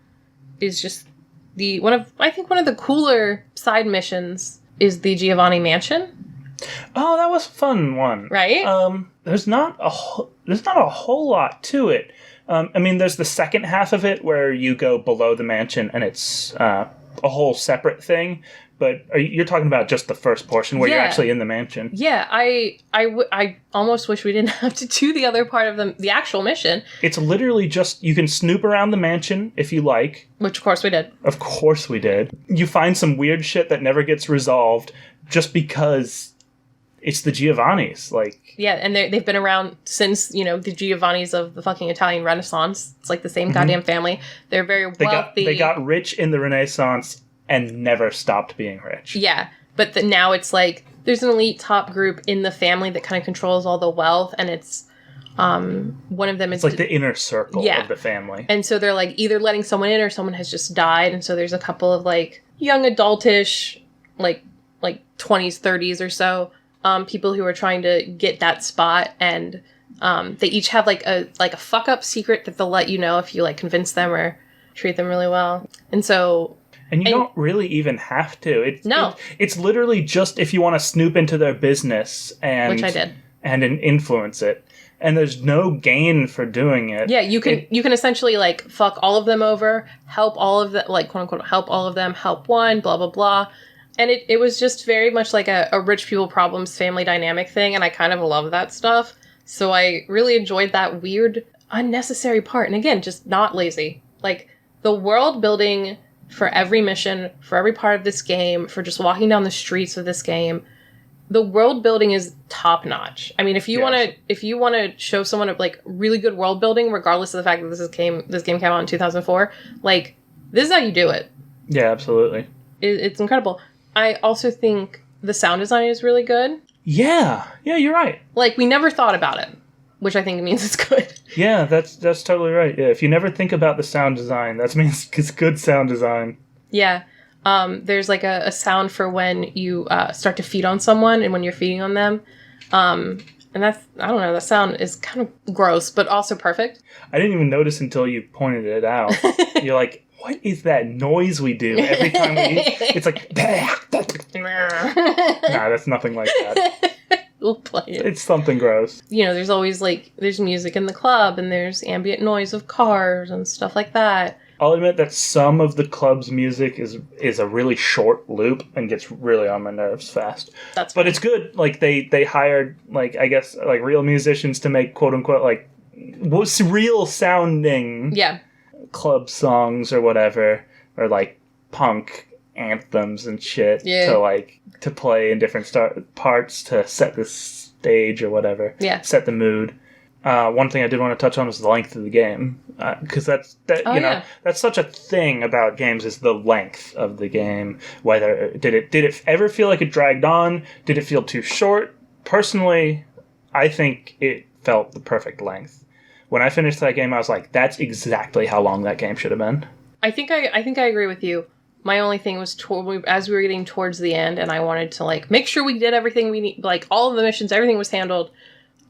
is just one of the cooler side missions is the Giovanni Mansion. Oh, that was a fun one. Right? There's not a whole lot to it. I mean, there's the second half of it where you go below the mansion and it's a whole separate thing. But you're talking about just the first portion where you're actually in the mansion. Yeah, I almost wish we didn't have to do the other part of the actual mission. It's literally just, you can snoop around the mansion if you like. Which, of course, we did. Of course we did. You find some weird shit that never gets resolved just because it's the Giovannis. Yeah, and they've been around since, the Giovannis of the fucking Italian Renaissance. It's like the same goddamn family. They're very wealthy. They got rich in the Renaissance and never stopped being rich. Yeah, but now it's like there's an elite top group in the family that kind of controls all the wealth, and it's one of them is... It's like the inner circle of the family. And so they're like either letting someone in or someone has just died, and so there's a couple of like young adultish, like 20s, 30s or so, people who are trying to get that spot, and they each have like a fuck up secret that they'll let you know if you like convince them or treat them really well. And so... And you don't really even have to. It's literally just if you want to snoop into their business and... Which I did. And influence it. And there's no gain for doing it. Yeah, you can essentially like fuck all of them over, help all of them, like quote unquote help all of them, help one, blah blah blah. And it was just very much like a rich people problems family dynamic thing, and I kind of love that stuff. So I really enjoyed that weird, unnecessary part. And again, just not lazy. Like the world building for every mission, for every part of this game, for just walking down the streets of this game, the world building is top notch. I mean, if you want to show someone like really good world building, regardless of the fact that this game came out in 2004, like this is how you do it. Yeah, absolutely. It's incredible. I also think the sound design is really good. Yeah, you're right. Like we never thought about it, which I think means it's good. Yeah, that's totally right. Yeah, if you never think about the sound design, that means it's good sound design. Yeah. There's like a sound for when you start to feed on someone and when you're feeding on them. And that's, I don't know, the sound is kind of gross, but also perfect. I didn't even notice until you pointed it out. You're like, what is that noise we do every time we eat? It's like, nah, that's nothing like that. We'll play it. It's something gross. You know, there's always like, there's music in the club and there's ambient noise of cars and stuff like that. I'll admit that some of the club's music is a really short loop and gets really on my nerves fast. But it's good. Like they hired like I guess like real musicians to make quote unquote like what's real sounding club songs or whatever, or like punk anthems and shit to play in different parts to set the stage or whatever. Yeah. Set the mood. One thing I did want to touch on was the length of the game, because that's such a thing about games is the length of the game. Whether did it ever feel like it dragged on? Did it feel too short? Personally, I think it felt the perfect length. When I finished that game, I was like, "That's exactly how long that game should have been." I think I agree with you. My only thing was as we were getting towards the end, and I wanted to like make sure we did everything we need, like all of the missions, everything was handled.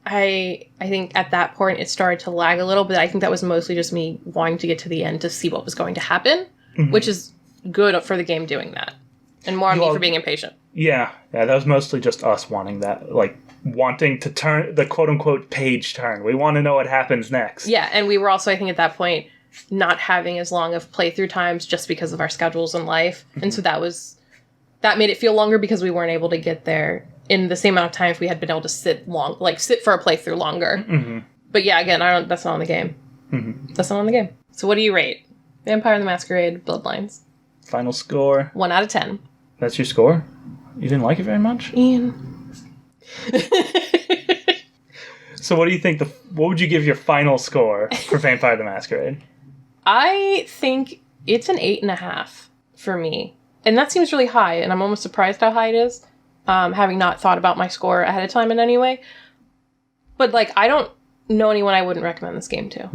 I think at that point it started to lag a little, but I think that was mostly just me wanting to get to the end to see what was going to happen, which is good for the game doing that, and more on me for being impatient. Yeah, that was mostly just us wanting that, like wanting to turn the quote-unquote page turn. We want to know what happens next. Yeah, and we were also, I think at that point, not having as long of playthrough times just because of our schedules in life, and so that made it feel longer because we weren't able to get there in the same amount of time if we had been able to sit for a playthrough longer. But yeah, again, that's not on the game. That's not on the game. So what do you rate Vampire the Masquerade Bloodlines? Final score? 1 out of 10. That's your score? You didn't like it very much? Ian. So what do you think, what would you give your final score for Vampire the Masquerade? I think it's an 8.5 for me. And that seems really high, and I'm almost surprised how high it is. Having not thought about my score ahead of time in any way. But, like, I don't know anyone I wouldn't recommend this game to.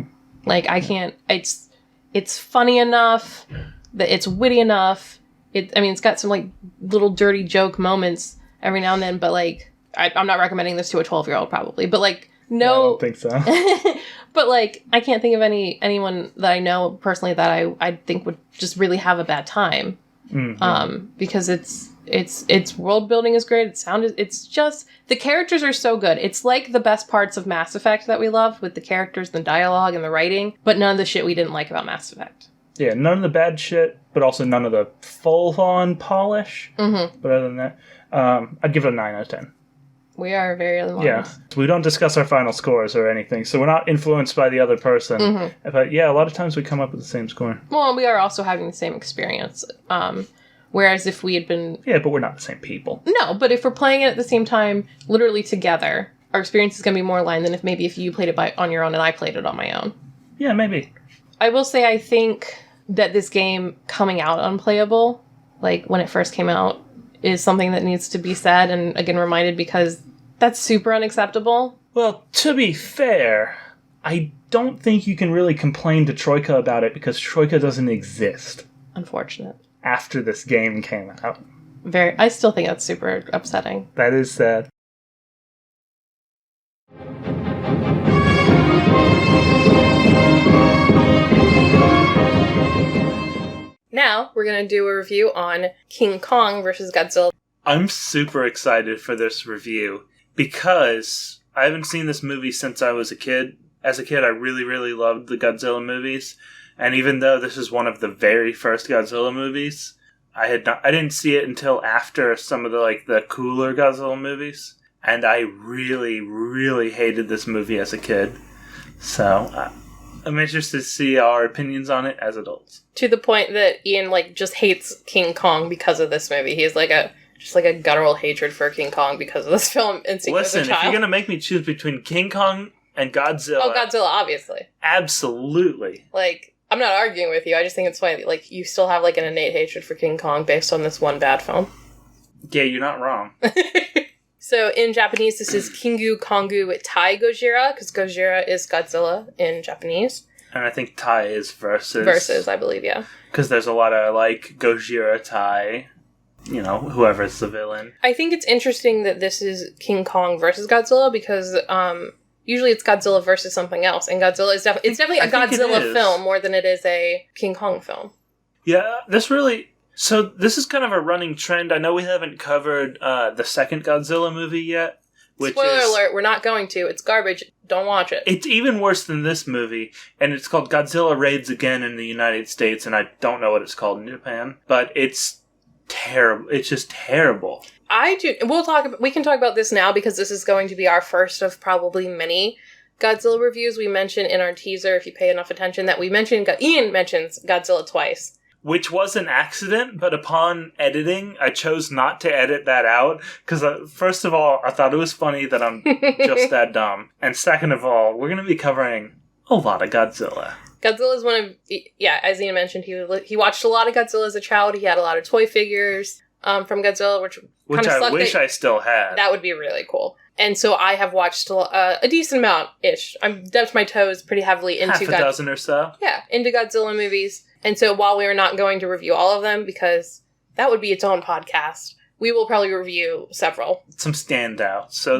Like, I can't... It's funny enough, that it's witty enough. It's got some, like, little dirty joke moments every now and then, but, like, I'm not recommending this to a 12-year-old, probably. But, like, no... I don't think so. But, like, I can't think of anyone that I know personally that I think would just really have a bad time. Because it's world building is great. It's just the characters are so good. It's like the best parts of Mass Effect that we love, with the characters, the dialogue, and the writing, but none of the shit we didn't like about Mass Effect. Yeah, none of the bad shit, but also none of the full-on polish. But other than that, I'd give it a 9 out of 10. We are very aligned. Yeah, we don't discuss our final scores or anything, so we're not influenced by the other person. But yeah, a lot of times we come up with the same score. Well, we are also having the same experience. Whereas if we had been... Yeah, but we're not the same people. No, but if we're playing it at the same time, literally together, our experience is going to be more aligned than if you played it on your own and I played it on my own. Yeah, maybe. I will say I think that this game coming out unplayable, like when it first came out, is something that needs to be said and again reminded, because that's super unacceptable. Well, to be fair, I don't think you can really complain to Troika about it because Troika doesn't exist. Unfortunate. After this game came out. I still think that's super upsetting. That is sad. Now, we're going to do a review on King Kong vs. Godzilla. I'm super excited for this review because I haven't seen this movie since I was a kid. As a kid, I really, really loved the Godzilla movies. And even though this is one of the very first Godzilla movies, I didn't see it until after some of the cooler Godzilla movies. And I really, really hated this movie as a kid. So, I'm interested to see our opinions on it as adults. To the point that Ian, just hates King Kong because of this movie. He has, a guttural hatred for King Kong because of this film. Listen, if you're going to make me choose between King Kong and Godzilla... Oh, Godzilla, obviously. Absolutely. I'm not arguing with you. I just think it's funny. You still have, an innate hatred for King Kong based on this one bad film. Yeah, you're not wrong. So, in Japanese, this is Kingu Kongu Tai Gojira, because Gojira is Godzilla in Japanese. And I think Tai is versus. Versus, I believe, yeah. Because there's a lot of, like, Gojira, Tai, you know, whoever's the villain. I think it's interesting that this is King Kong versus Godzilla because usually it's Godzilla versus something else. And Godzilla is definitely a Godzilla film more than it is a King Kong film. Yeah, this is kind of a running trend. I know we haven't covered the second Godzilla movie yet. Spoiler alert, we're not going to. It's garbage. Don't watch it. It's even worse than this movie, and it's called Godzilla Raids Again in the United States, and I don't know what it's called in Japan, but it's terrible. It's just terrible. We can talk about this now because this is going to be our first of probably many Godzilla reviews. We mentioned in our teaser, if you pay enough attention, that Ian mentions Godzilla twice. Which was an accident, but upon editing, I chose not to edit that out. Because, first of all, I thought it was funny that I'm just that dumb. And second of all, we're going to be covering a lot of Godzilla. Godzilla is one of... Yeah, as Ian mentioned, he watched a lot of Godzilla as a child. He had a lot of toy figures from Godzilla, which kind of I wish I still had. That would be really cool. And so I have watched a decent amount-ish. I'm dipped my toes pretty heavily into... Half a dozen or so? Yeah, into Godzilla movies. And so while we are not going to review all of them, because that would be its own podcast, we will probably review several. Some standouts. So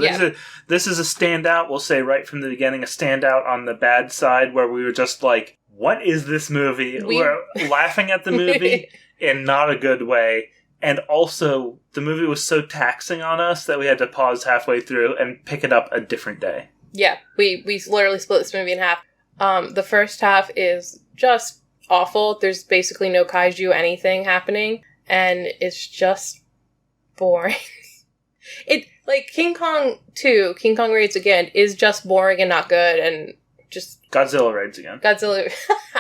this is a standout, we'll say right from the beginning, a standout on the bad side where we were just like, what is this movie? We're laughing at the movie in not a good way. And also, the movie was so taxing on us that we had to pause halfway through and pick it up a different day. Yeah, we literally split this movie in half. The first half is just awful. There's basically no kaiju anything happening, and it's just boring. Like King Kong 2, King Kong Raids Again, is just boring and not good, and just... Godzilla Raids Again.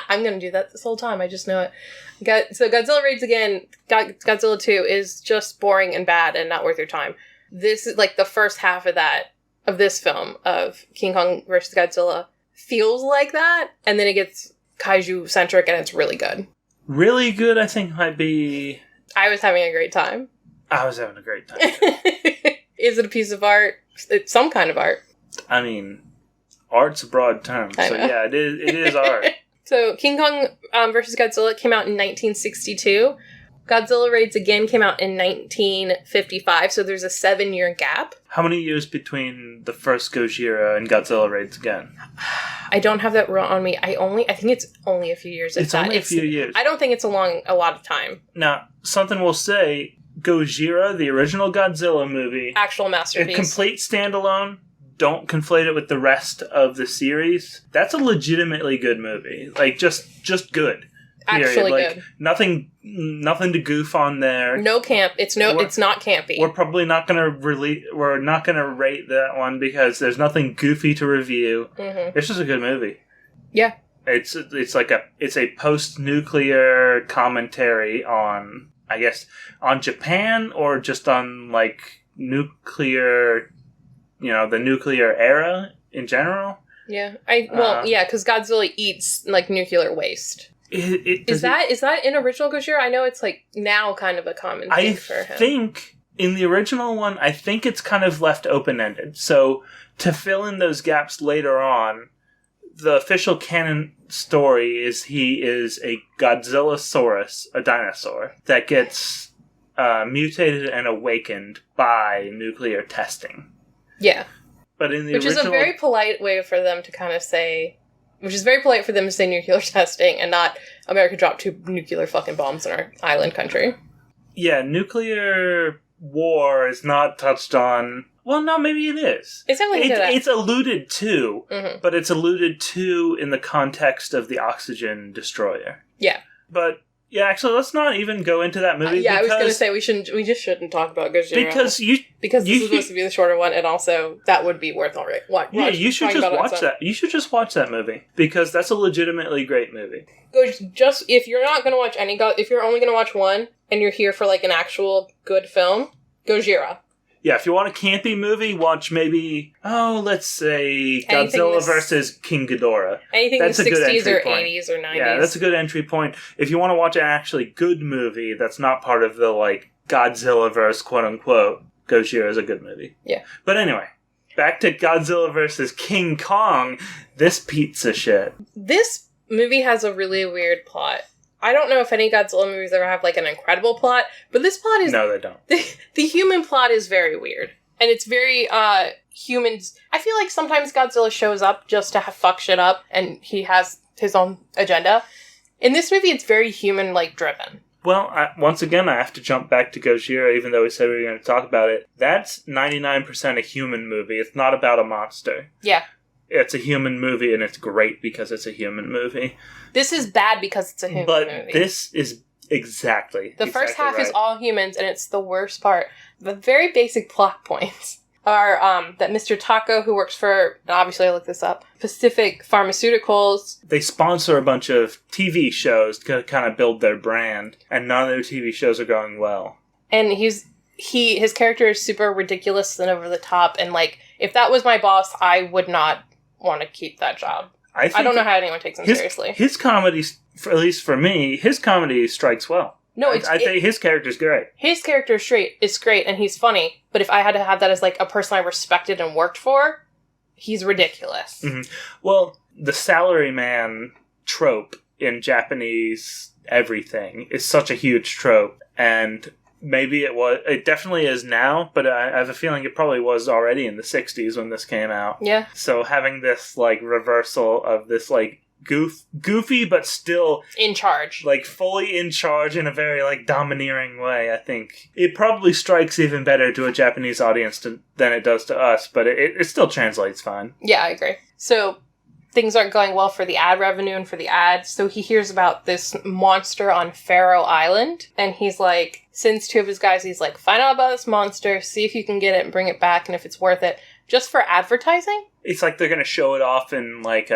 I'm gonna do that this whole time, I just know it. So Godzilla Raids Again, Godzilla 2 is just boring and bad and not worth your time. This is like the first half of this film, of King Kong versus Godzilla, feels like that, and then it gets kaiju-centric, and it's really good. Really good, I think, might be... I was having a great time. I was having a great time. Is it a piece of art? It's some kind of art. I mean, art's a broad term. So yeah, it is art. So King Kong versus Godzilla came out in 1962. Godzilla Raids Again came out in 1955, so there's a 7-year gap. How many years between the first Gojira and Godzilla Raids Again? I don't have that on me. I think it's only a few years. It's only a few years. I don't think it's a lot of time. Now, something we'll say, Gojira, the original Godzilla movie... Actual masterpiece. A complete standalone. Don't conflate it with the rest of the series. That's a legitimately good movie. Like, just good. Actually like, good. Nothing to goof on there. No camp. It's not campy. We're probably not going to we're not going to rate that one because there's nothing goofy to review. Mm-hmm. It's just a good movie. Yeah. It's a post-nuclear commentary on, I guess, on Japan or just on like nuclear, the nuclear era in general. Yeah. Because Godzilla eats like nuclear waste. Is that in original Gojira? I know it's like now kind of a common thing for him. I think in the original one, I think it's kind of left open-ended. So to fill in those gaps later on, the official canon story is he is a Godzillasaurus, a dinosaur, that gets mutated and awakened by nuclear testing. Yeah. But in the Which is a very polite way for them to kind of say... Which is very polite for them to say nuclear testing and not America dropped 2 nuclear fucking bombs in our island country. Yeah, nuclear war is not touched on... Well, no, maybe it is. It's alluded to, mm-hmm. but it's alluded to in the context of the oxygen destroyer. Yeah. But, yeah, actually, let's not even go into that movie. I was going to say we just shouldn't talk about Gojira. Because this is supposed to be the shorter one, and also that would be worth all right. Yeah, you should just watch that. You should just watch that movie because that's a legitimately great movie. If you're not going to watch if you're only going to watch one and you're here for like an actual good film, Gojira. Yeah, if you want a campy movie, watch maybe, let's say Godzilla versus King Ghidorah. Anything in the 60s or 80s or 90s. Yeah, that's a good entry point. If you want to watch an actually good movie that's not part of the, like, Godzilla-verse, quote-unquote, Gojira is a good movie. Yeah. But anyway, back to Godzilla versus King Kong, this pizza shit. This movie has a really weird plot. I don't know if any Godzilla movies ever have, like, an incredible plot, but this plot is... No, they don't. The human plot is very weird. And it's very, humans... I feel like sometimes Godzilla shows up just to fuck shit up, and he has his own agenda. In this movie, it's very human, like, driven. Well, once again, I have to jump back to Gojira, even though we said we were going to talk about it. That's 99% a human movie. It's not about a monster. Yeah. It's a human movie, and it's great because it's a human movie. This is bad because it's a human movie. But this is exactly The first half is all humans, and it's the worst part. The very basic plot points are that Mr. Taco, who works for, and obviously I looked this up, Pacific Pharmaceuticals. They sponsor a bunch of TV shows to kind of build their brand, and none of their TV shows are going well. And his character is super ridiculous and over the top, and, like, if that was my boss, I would not want to keep that job. I don't know how anyone takes him seriously. His comedy, at least for me, his comedy strikes well. No, I think his character's great. His character is great, and he's funny. But if I had to have that as, like, a person I respected and worked for, he's ridiculous. Mm-hmm. Well, the salaryman trope in Japanese everything is such a huge trope, and maybe it definitely is now, but I have a feeling it probably was already in the 60s when this came out. Yeah. So having this, like, reversal of this, like, goofy but still in charge, like fully in charge in a very, like, domineering way, I think it probably strikes even better to a Japanese audience than it does to us, but it still translates fine. Yeah, I agree. So things aren't going well for the ad revenue and for the ads, so he hears about this monster on Faroe Island, and he's like, sends two of his guys, he's like, find out about this monster, see if you can get it and bring it back, and if it's worth it, just for advertising. It's like they're gonna show it off in, like,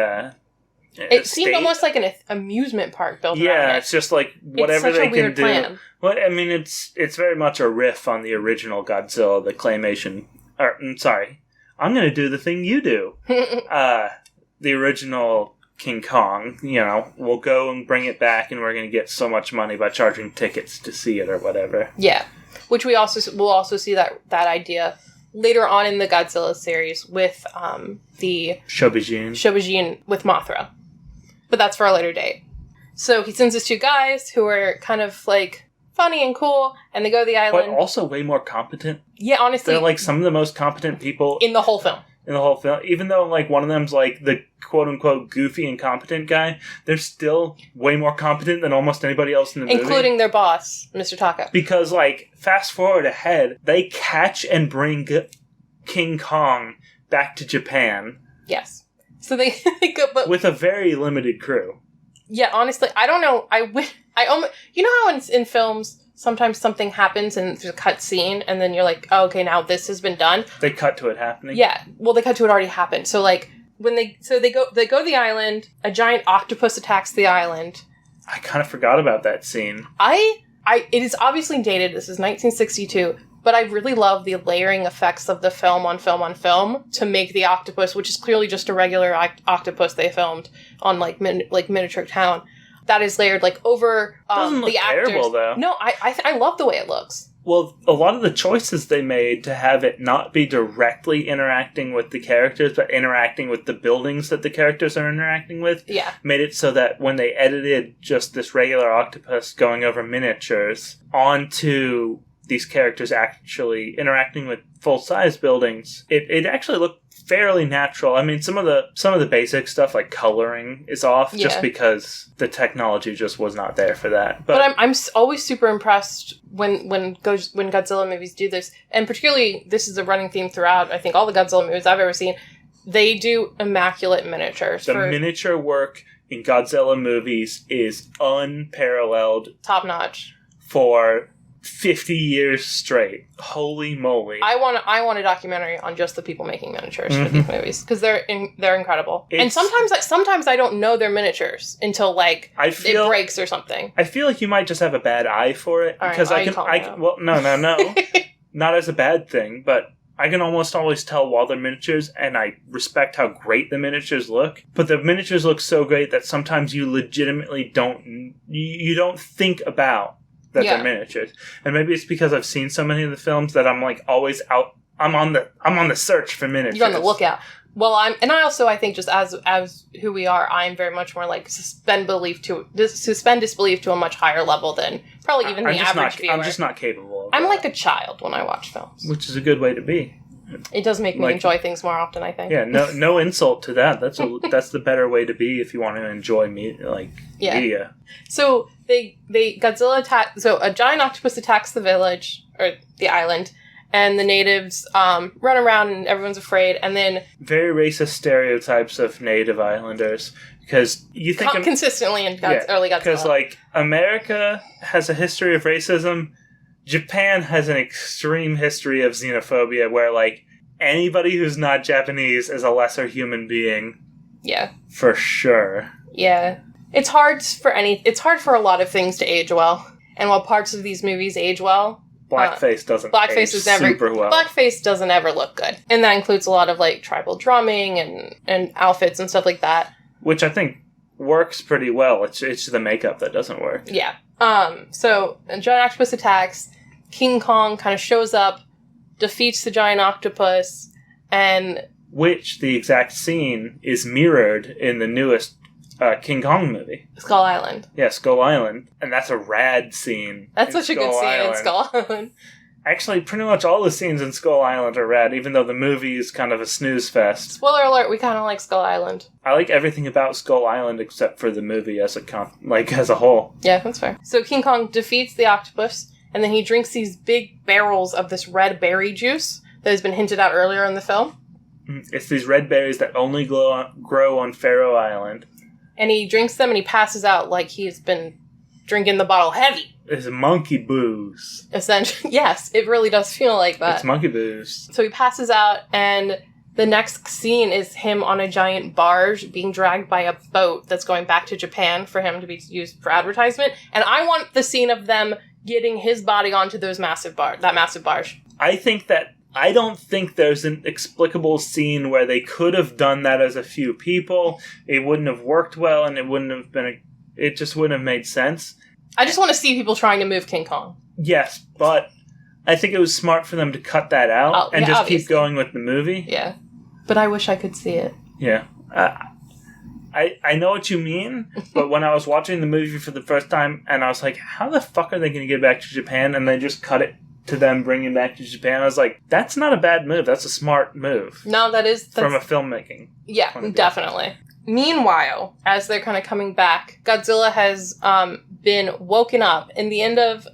it seemed almost like an amusement park built around it. Yeah, it's just like whatever they can do. Plan. Well, I mean, it's very much a riff on the original Godzilla, the claymation. Sorry, I'm going to do the thing you do. The original King Kong. You know, we'll go and bring it back, and we're going to get so much money by charging tickets to see it or whatever. Yeah, which we'll also see that idea later on in the Godzilla series with the Shobijin with Mothra. But that's for a later date. So he sends his two guys who are kind of, like, funny and cool, and they go to the island. But also way more competent. Yeah, honestly. They're, like, some of the most competent people in the whole film. Even though, like, one of them's, like, the quote-unquote goofy and competent guy, they're still way more competent than almost anybody else in the movie. Including their boss, Mr. Taco. Because, like, fast forward ahead, they catch and bring King Kong back to Japan. Yes. So they go, but with a very limited crew. Yeah, honestly, I don't know. You know how in films sometimes something happens and there's a cut scene, and then you're like, oh, okay, now this has been done. They cut to it happening. Yeah, well, they cut to it already happened. So, like, when they go to the island, a giant octopus attacks the island. I kind of forgot about that scene. It is obviously dated. This is 1962. But I really love the layering effects of the film on film to make the octopus, which is clearly just a regular octopus they filmed on, like, miniature town. That is layered, like, over doesn't look the actors. Terrible, though. No, I love the way it looks. Well, a lot of the choices they made to have it not be directly interacting with the characters, but interacting with the buildings that the characters are interacting with, made it so that when they edited just this regular octopus going over miniatures onto these characters actually interacting with full-size buildings, it actually looked fairly natural. I mean, some of the basic stuff, like coloring, is off just because the technology just was not there for that. But I'm always super impressed when Godzilla movies do this, and particularly this is a running theme throughout. I think all the Godzilla movies I've ever seen, they do immaculate miniatures. The miniature work in Godzilla movies is unparalleled, top notch for 50 years straight. Holy moly. I want a documentary on just the people making miniatures for these movies, because they're incredible. And sometimes I don't know they're miniatures until, like, it breaks or something. I feel like you might just have a bad eye for it, because no not as a bad thing, but I can almost always tell while they're miniatures, and I respect how great the miniatures look. But the miniatures look so great that sometimes you legitimately don't think about that they're miniatures. And maybe it's because I've seen so many of the films that I'm, like, always out. I'm on the search for miniatures. You're on the lookout. Well, I think just as who we are, I'm very much more like suspend disbelief to a much higher level than probably even the average viewer. I'm just not capable of I'm that. like a child when I watch films. Which is a good way to be. It does make me enjoy things more often, I think. Yeah, no insult to that. That's the better way to be if you want to enjoy media. So Godzilla attacks. So a giant octopus attacks the village or the island, and the natives run around and everyone's afraid. And then very racist stereotypes of native islanders because you think consistently in early Godzilla. Because America has a history of racism. Japan has an extreme history of xenophobia where, anybody who's not Japanese is a lesser human being. Yeah. For sure. Yeah. It's hard for a lot of things to age well. And while parts of these movies age well... Blackface doesn't age super well. Blackface doesn't ever look good. And that includes a lot of, tribal drumming and outfits and stuff like that. Which I think works pretty well. It's the makeup that doesn't work. Yeah. So a giant octopus attacks. King Kong kind of shows up, defeats the giant octopus, and... Which, the exact scene, is mirrored in the newest King Kong movie. Skull Island. Yeah, Skull Island. And that's a rad scene. That's such a good scene in Skull Island. Actually, pretty much all the scenes in Skull Island are rad, even though the movie is kind of a snooze fest. Spoiler alert, we kind of like Skull Island. I like everything about Skull Island except for the movie as a whole. Yeah, that's fair. So King Kong defeats the octopus, and then he drinks these big barrels of this red berry juice that has been hinted at earlier in the film. It's these red berries that only grow on Faroe Island. And he drinks them and he passes out like he's been drinking the bottle heavy. It's monkey booze. Essentially, yes, it really does feel like that. It's monkey booze. So he passes out, and the next scene is him on a giant barge being dragged by a boat that's going back to Japan for him to be used for advertisement. And I want the scene of them getting his body onto that massive barge. I don't think there's an explicable scene where they could have done that as a few people. It wouldn't have worked well, and it just wouldn't have made sense. I just want to see people trying to move King Kong. Yes, but I think it was smart for them to cut that out and just keep going with the movie. Yeah, but I wish I could see it. Yeah. I know what you mean, but when I was watching the movie for the first time, and I was like, how the fuck are they going to get back to Japan? And they just cut it to them bringing back to Japan. I was like, that's not a bad move. That's a smart move. No, that's from a filmmaking. Yeah, definitely. Meanwhile, as they're kind of coming back, Godzilla has been woken up. In the end of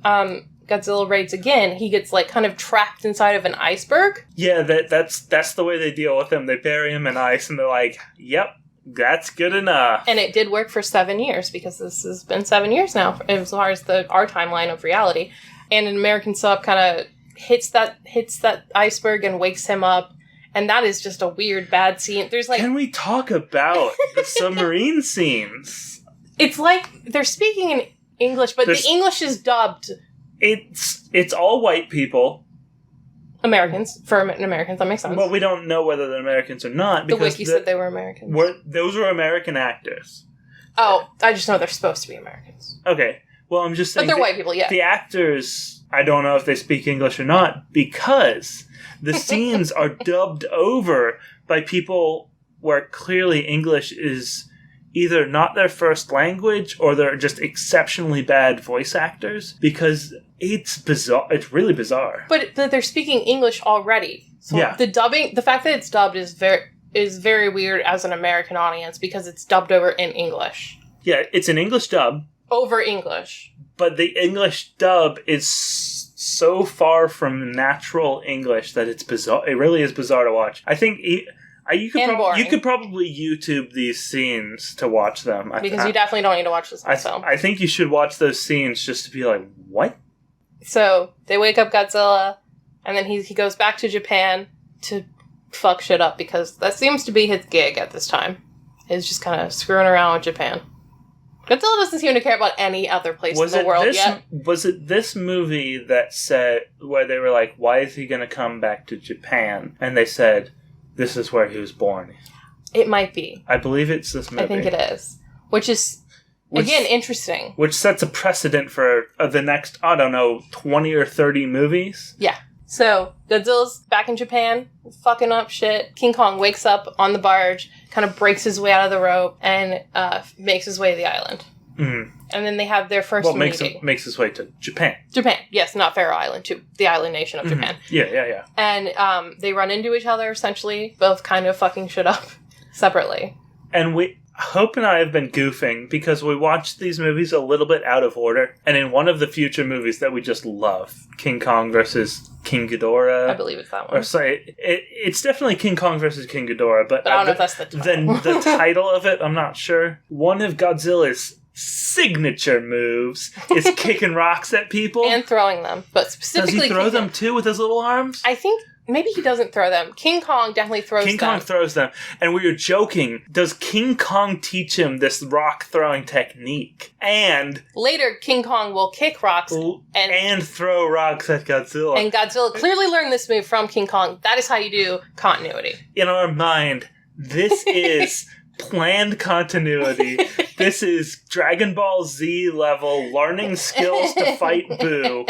Godzilla Raids Again, he gets kind of trapped inside of an iceberg. Yeah, that's the way they deal with him. They bury him in ice, and they're like, "Yep, that's good enough." And it did work for 7 years because this has been 7 years now, as far as our timeline of reality. And an American sub kind of hits that iceberg and wakes him up. And that is just a weird, bad scene. There's Can we talk about the submarine scenes? It's like they're speaking in English, but the English is dubbed. It's all white people. Americans. For Americans, that makes sense. Well, we don't know whether they're Americans or not. The wiki said they were Americans. Those were American actors. Oh, I just know they're supposed to be Americans. Okay. Well, I'm just saying... But they're white people, yeah. The actors, I don't know if they speak English or not, because the scenes are dubbed over by people where clearly English is either not their first language or they're just exceptionally bad voice actors, because it's bizarre. It's really bizarre. But they're speaking English already. So yeah. The fact that it's dubbed is very weird as an American audience because it's dubbed over in English. Yeah, it's an English dub. Over English. But the English dub is so far from natural English that it's bizarre. It really is bizarre to watch. I think you could probably YouTube these scenes to watch them. Because you definitely don't need to watch this on film. I think you should watch those scenes just to be like, what? So they wake up Godzilla, and then he goes back to Japan to fuck shit up because that seems to be his gig at this time. Is just kind of screwing around with Japan. Godzilla doesn't seem to care about any other place in the world yet. Was it this movie that said, where they were like, why is he going to come back to Japan? And they said, this is where he was born. It might be. I believe it's this movie. I think it is. Which is, again, interesting. Which sets a precedent for the next, 20 or 30 movies. Yeah. So, Godzilla's back in Japan, fucking up shit. King Kong wakes up on the barge, kind of breaks his way out of the rope, and makes his way to the island. Mm. And then they have their first meeting. Makes his way to Japan. Japan, yes, not Faroe Island, to the island nation of Japan. Yeah. And they run into each other, essentially, both kind of fucking shit up separately. And Hope and I have been goofing because we watched these movies a little bit out of order. And in one of the future movies that we just love, King Kong versus King Ghidorah. I believe it's that one. Or sorry, it's definitely King Kong versus King Ghidorah. But I don't know if that's the title. The title of it, I'm not sure. One of Godzilla's signature moves is kicking rocks at people. And throwing them. But specifically... Does he throw them too with his little arms? I think... Maybe he doesn't throw them. King Kong definitely throws them. King Kong throws them. And we were joking, does King Kong teach him this rock-throwing technique? And... Later, King Kong will kick rocks and throw rocks at Godzilla. And Godzilla clearly learned this move from King Kong. That is how you do continuity. In our mind, this is planned continuity. This is Dragon Ball Z level learning skills to fight Boo.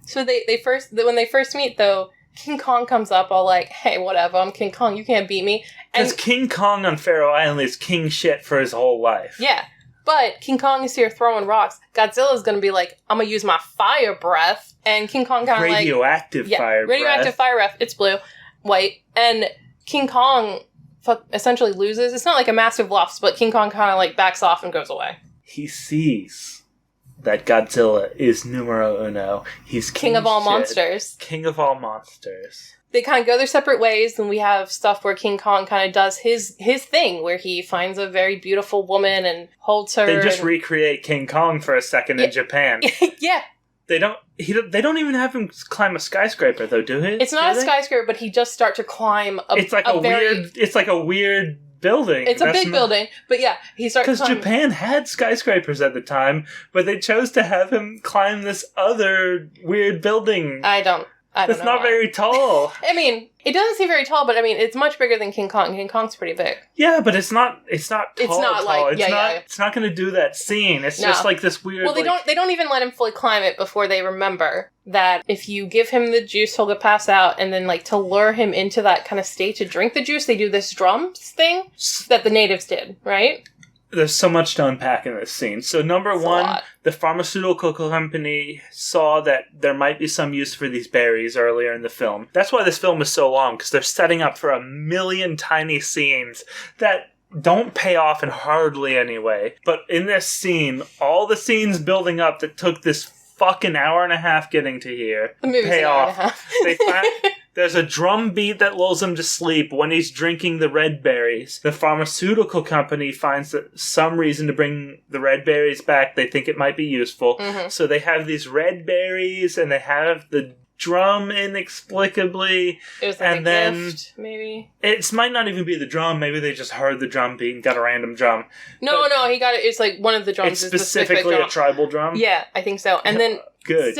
So when they first meet, though, King Kong comes up all like, hey, whatever, I'm King Kong, you can't beat me. Because King Kong on Faroe Island is king shit for his whole life. Yeah, but King Kong is here throwing rocks. Godzilla's going to be like, I'm going to use my fire breath. And King Kong kind of like... Radioactive fire breath. Radioactive fire breath. It's blue, white. And King Kong essentially loses. It's not like a massive loss, but King Kong kind of like backs off and goes away. He sees that Godzilla is numero uno. He's king of all monsters. King of all monsters. They kind of go their separate ways, and we have stuff where King Kong kind of does his thing, where he finds a very beautiful woman and holds her. They just recreate King Kong for a second in Japan. Yeah. They don't even have him climb a skyscraper, though, do they? It's not a skyscraper, but he just starts to climb It's like a weird building. It's a big building, but yeah, he starts because Japan had skyscrapers at the time, but they chose to have him climb this other weird building. I don't It's know not why. very tall. I mean, it doesn't seem very tall, but I mean, it's much bigger than King Kong. King Kong's pretty big. Yeah, but it's not tall. It's not like It's not going to do that scene. It's just like this weird. Well, they don't even let him fully climb it before they remember that if you give him the juice, he'll get passed out, and then like to lure him into that kind of state to drink the juice, they do this drums thing that the natives did, right? There's so much to unpack in this scene. So number one, the pharmaceutical company saw that there might be some use for these berries earlier in the film. That's why this film is so long, because they're setting up for a million tiny scenes that don't pay off in hardly any way. But in this scene, all the scenes building up that took this fucking hour and a half getting to here pay off. There's a drum beat that lulls him to sleep when he's drinking the red berries. The pharmaceutical company finds some reason to bring the red berries back. They think it might be useful. Mm-hmm. So they have these red berries, and they have the drum inexplicably. It was like gift, maybe? It might not even be the drum. Maybe they just heard the drum beat and got a random drum. No, he got it. It's like one of the drums it's is specifically a tribal drum? Yeah, I think so. And then... Good.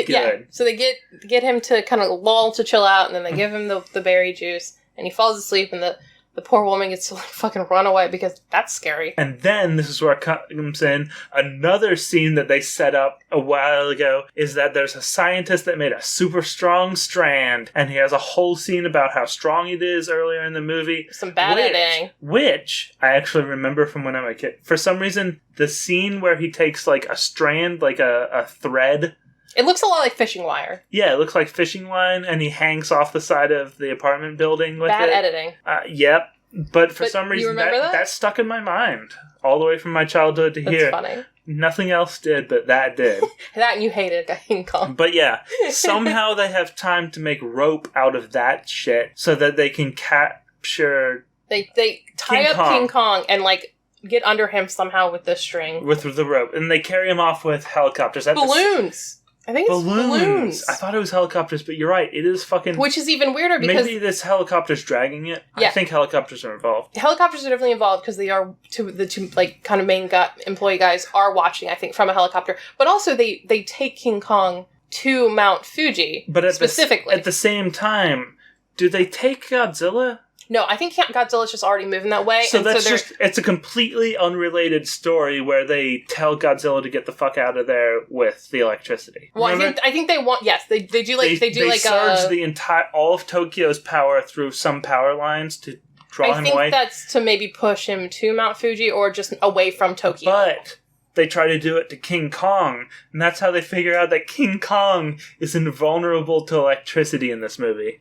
Yeah. So they get him to kind of lull to chill out, and then they give him the berry juice, and he falls asleep, and the poor woman gets to like fucking run away because that's scary. And then this is where it comes in. Another scene that they set up a while ago is that there's a scientist that made a super strong strand, and he has a whole scene about how strong it is earlier in the movie. Some bad editing. Which I actually remember from when I was a kid. For some reason, the scene where he takes like a strand, like a thread. It looks a lot like fishing wire. Yeah, it looks like fishing line, and he hangs off the side of the apartment building with Bad it. editing. Yep. But for some reason, that stuck in my mind. All the way from my childhood to here. That's funny. Nothing else did, but that did. That and you hated King Kong. But yeah, somehow they have time to make rope out of that shit so that they can capture... They tie up King Kong and like... get under him somehow with the string. With the rope. And they carry him off with helicopters. Balloons! I think it's balloons. I thought it was helicopters, but you're right. It is fucking... Which is even weirder because... Maybe this helicopter's dragging it. Yeah. I think helicopters are involved. Helicopters are definitely involved because they are... The two like kind of main employee guys are watching, I think, from a helicopter. But also they take King Kong to Mount Fuji, but specifically. At the same time, do they take Godzilla? No, I think Godzilla's just already moving that way. So it's a completely unrelated story where they tell Godzilla to get the fuck out of there with the electricity. Well, I think they want, yes, they do like, they surge the entire, all of Tokyo's power through some power lines to draw him away. I think that's to maybe push him to Mount Fuji or just away from Tokyo. But they try to do it to King Kong, and that's how they figure out that King Kong is invulnerable to electricity in this movie.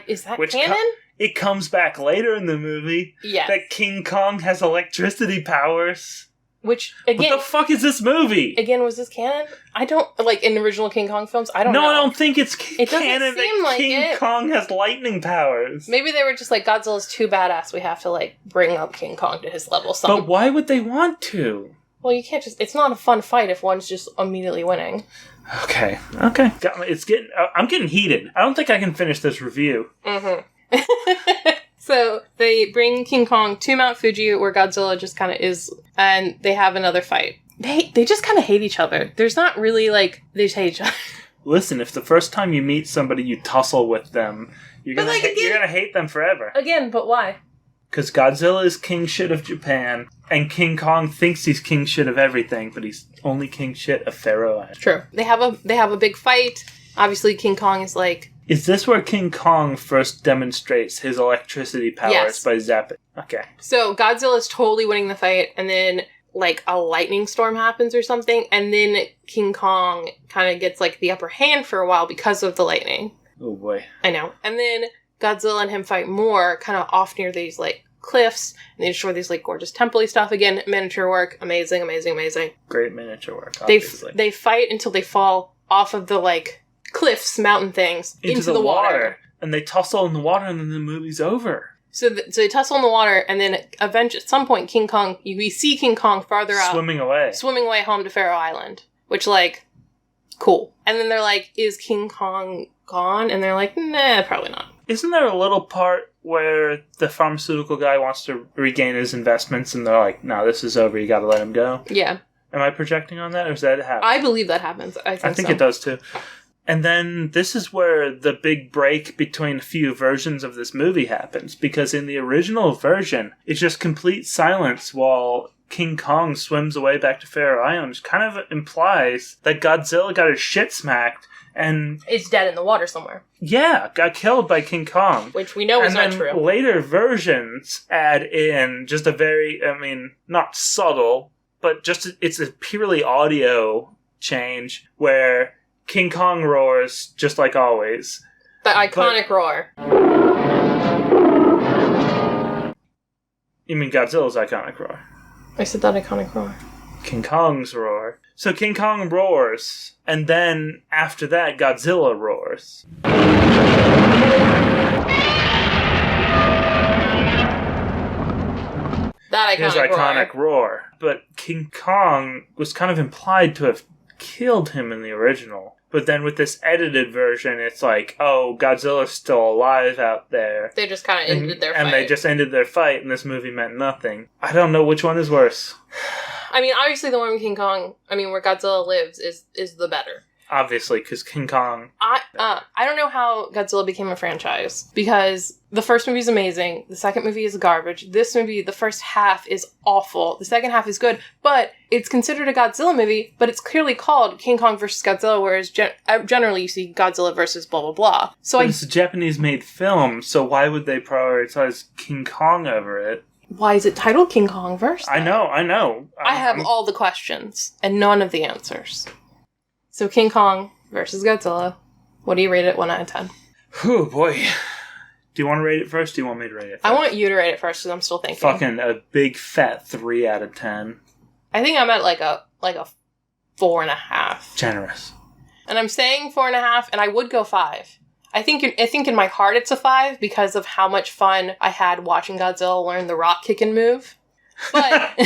Is that canon? It comes back later in the movie that King Kong has electricity powers. Which, again... What the fuck is this movie? Again, was this canon? I don't... Like, in the original King Kong films, I don't know. No, I don't think it's canon that King Kong has lightning powers. Maybe they were just like, Godzilla's too badass, we have to, like, bring up King Kong to his level. But why would they want to? Well, you can't just... It's not a fun fight if one's just immediately winning. Okay. I'm getting heated. I don't think I can finish this review. Mm-hmm. So they bring King Kong to Mount Fuji where Godzilla just kind of is, and they have another fight. They just kind of hate each other. There's not really like, they just hate each other. Listen, if the first time you meet somebody you tussle with them, you're gonna hate them forever. Again, but why? Because Godzilla is king shit of Japan, and King Kong thinks he's king shit of everything, but he's only king shit of Faroe Islands. True. They have a big fight. Obviously, King Kong is like... Is this where King Kong first demonstrates his electricity powers by zapping? Okay. So Godzilla is totally winning the fight, and then like a lightning storm happens or something, and then King Kong kind of gets like the upper hand for a while because of the lightning. Oh boy. I know. And then Godzilla and him fight more, kind of off near these like cliffs, and they destroy these like gorgeous temple-y stuff. Again, miniature work, amazing. Great miniature work. Obviously. They fight until they fall off of the like cliffs, mountain things, into the water. And they tussle in the water, and then the movie's over. So they tussle in the water, and then eventually, at some point, King Kong, we see King Kong farther out. Swimming away home to Faroe Island. Which, like, cool. And then they're like, is King Kong gone? And they're like, nah, probably not. Isn't there a little part where the pharmaceutical guy wants to regain his investments, and they're like, no, this is over, you gotta let him go? Yeah. Am I projecting on that, or does that happen? I believe that happens. I think it does, too. And then this is where the big break between a few versions of this movie happens, because in the original version, it's just complete silence while King Kong swims away back to Faroe Islands. Kind of implies that Godzilla got his shit smacked and... It's dead in the water somewhere. Yeah, got killed by King Kong. Which we know is not true. Later versions add in just a very, not subtle, but just it's a purely audio change where... King Kong roars, just like always. The iconic roar. You mean Godzilla's iconic roar? I said that iconic roar. King Kong's roar. So King Kong roars, and then after that, Godzilla roars. That iconic roar. But King Kong was kind of implied to have killed him in the original. But then with this edited version, it's like, oh, Godzilla's still alive out there. They just kind of ended their fight. And they just ended their fight, and this movie meant nothing. I don't know which one is worse. I mean, obviously the one with King Kong, where Godzilla lives is the better. Obviously, because King Kong... I don't know how Godzilla became a franchise, because the first movie is amazing, the second movie is garbage, this movie, the first half is awful, the second half is good, but it's considered a Godzilla movie, but it's clearly called King Kong vs. Godzilla, whereas generally you see Godzilla versus blah blah blah. So it's a Japanese-made film, so why would they prioritize King Kong over it? Why is it titled King Kong vs.? I know. I have all the questions, and none of the answers. So King Kong versus Godzilla. What do you rate it 1 out of 10? Oh boy. Do you want to rate it first? Or do you want me to rate it first? I want you to rate it first because I'm still thinking. Fucking a big fat 3 out of 10. I think I'm at like a 4.5. Generous. And I'm saying 4.5, and I would go 5. I think in my heart it's a 5 because of how much fun I had watching Godzilla learn the rock kicking move. But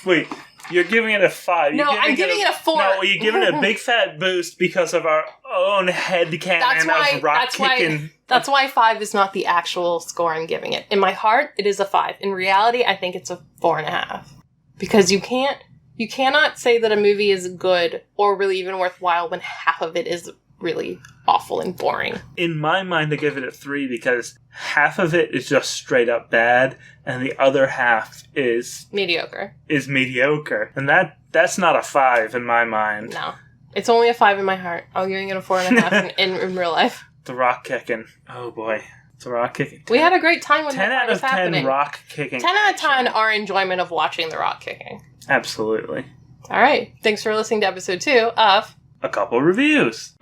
wait. You're giving it a 5. I'm giving it a 4. No, you're giving it a big fat boost because of our own headcanon of rock kicking. That's why 5 is not the actual score I'm giving it. In my heart, it is a 5. In reality, I think it's a 4.5. Because you cannot say that a movie is good or really even worthwhile when half of it is really awful and boring. In my mind, I give it a 3 because half of it is just straight up bad, and the other half is mediocre. And that's not a 5 in my mind. No. It's only a 5 in my heart. I'm giving it a 4.5 in real life. The rock kicking. Oh boy. The rock kicking. We had a great time when 10 that out was of 10 happening. rock kicking. 10 out of 10 our enjoyment of watching the rock kicking. Absolutely. All right. Thanks for listening to episode 2 of A Couple Reviews.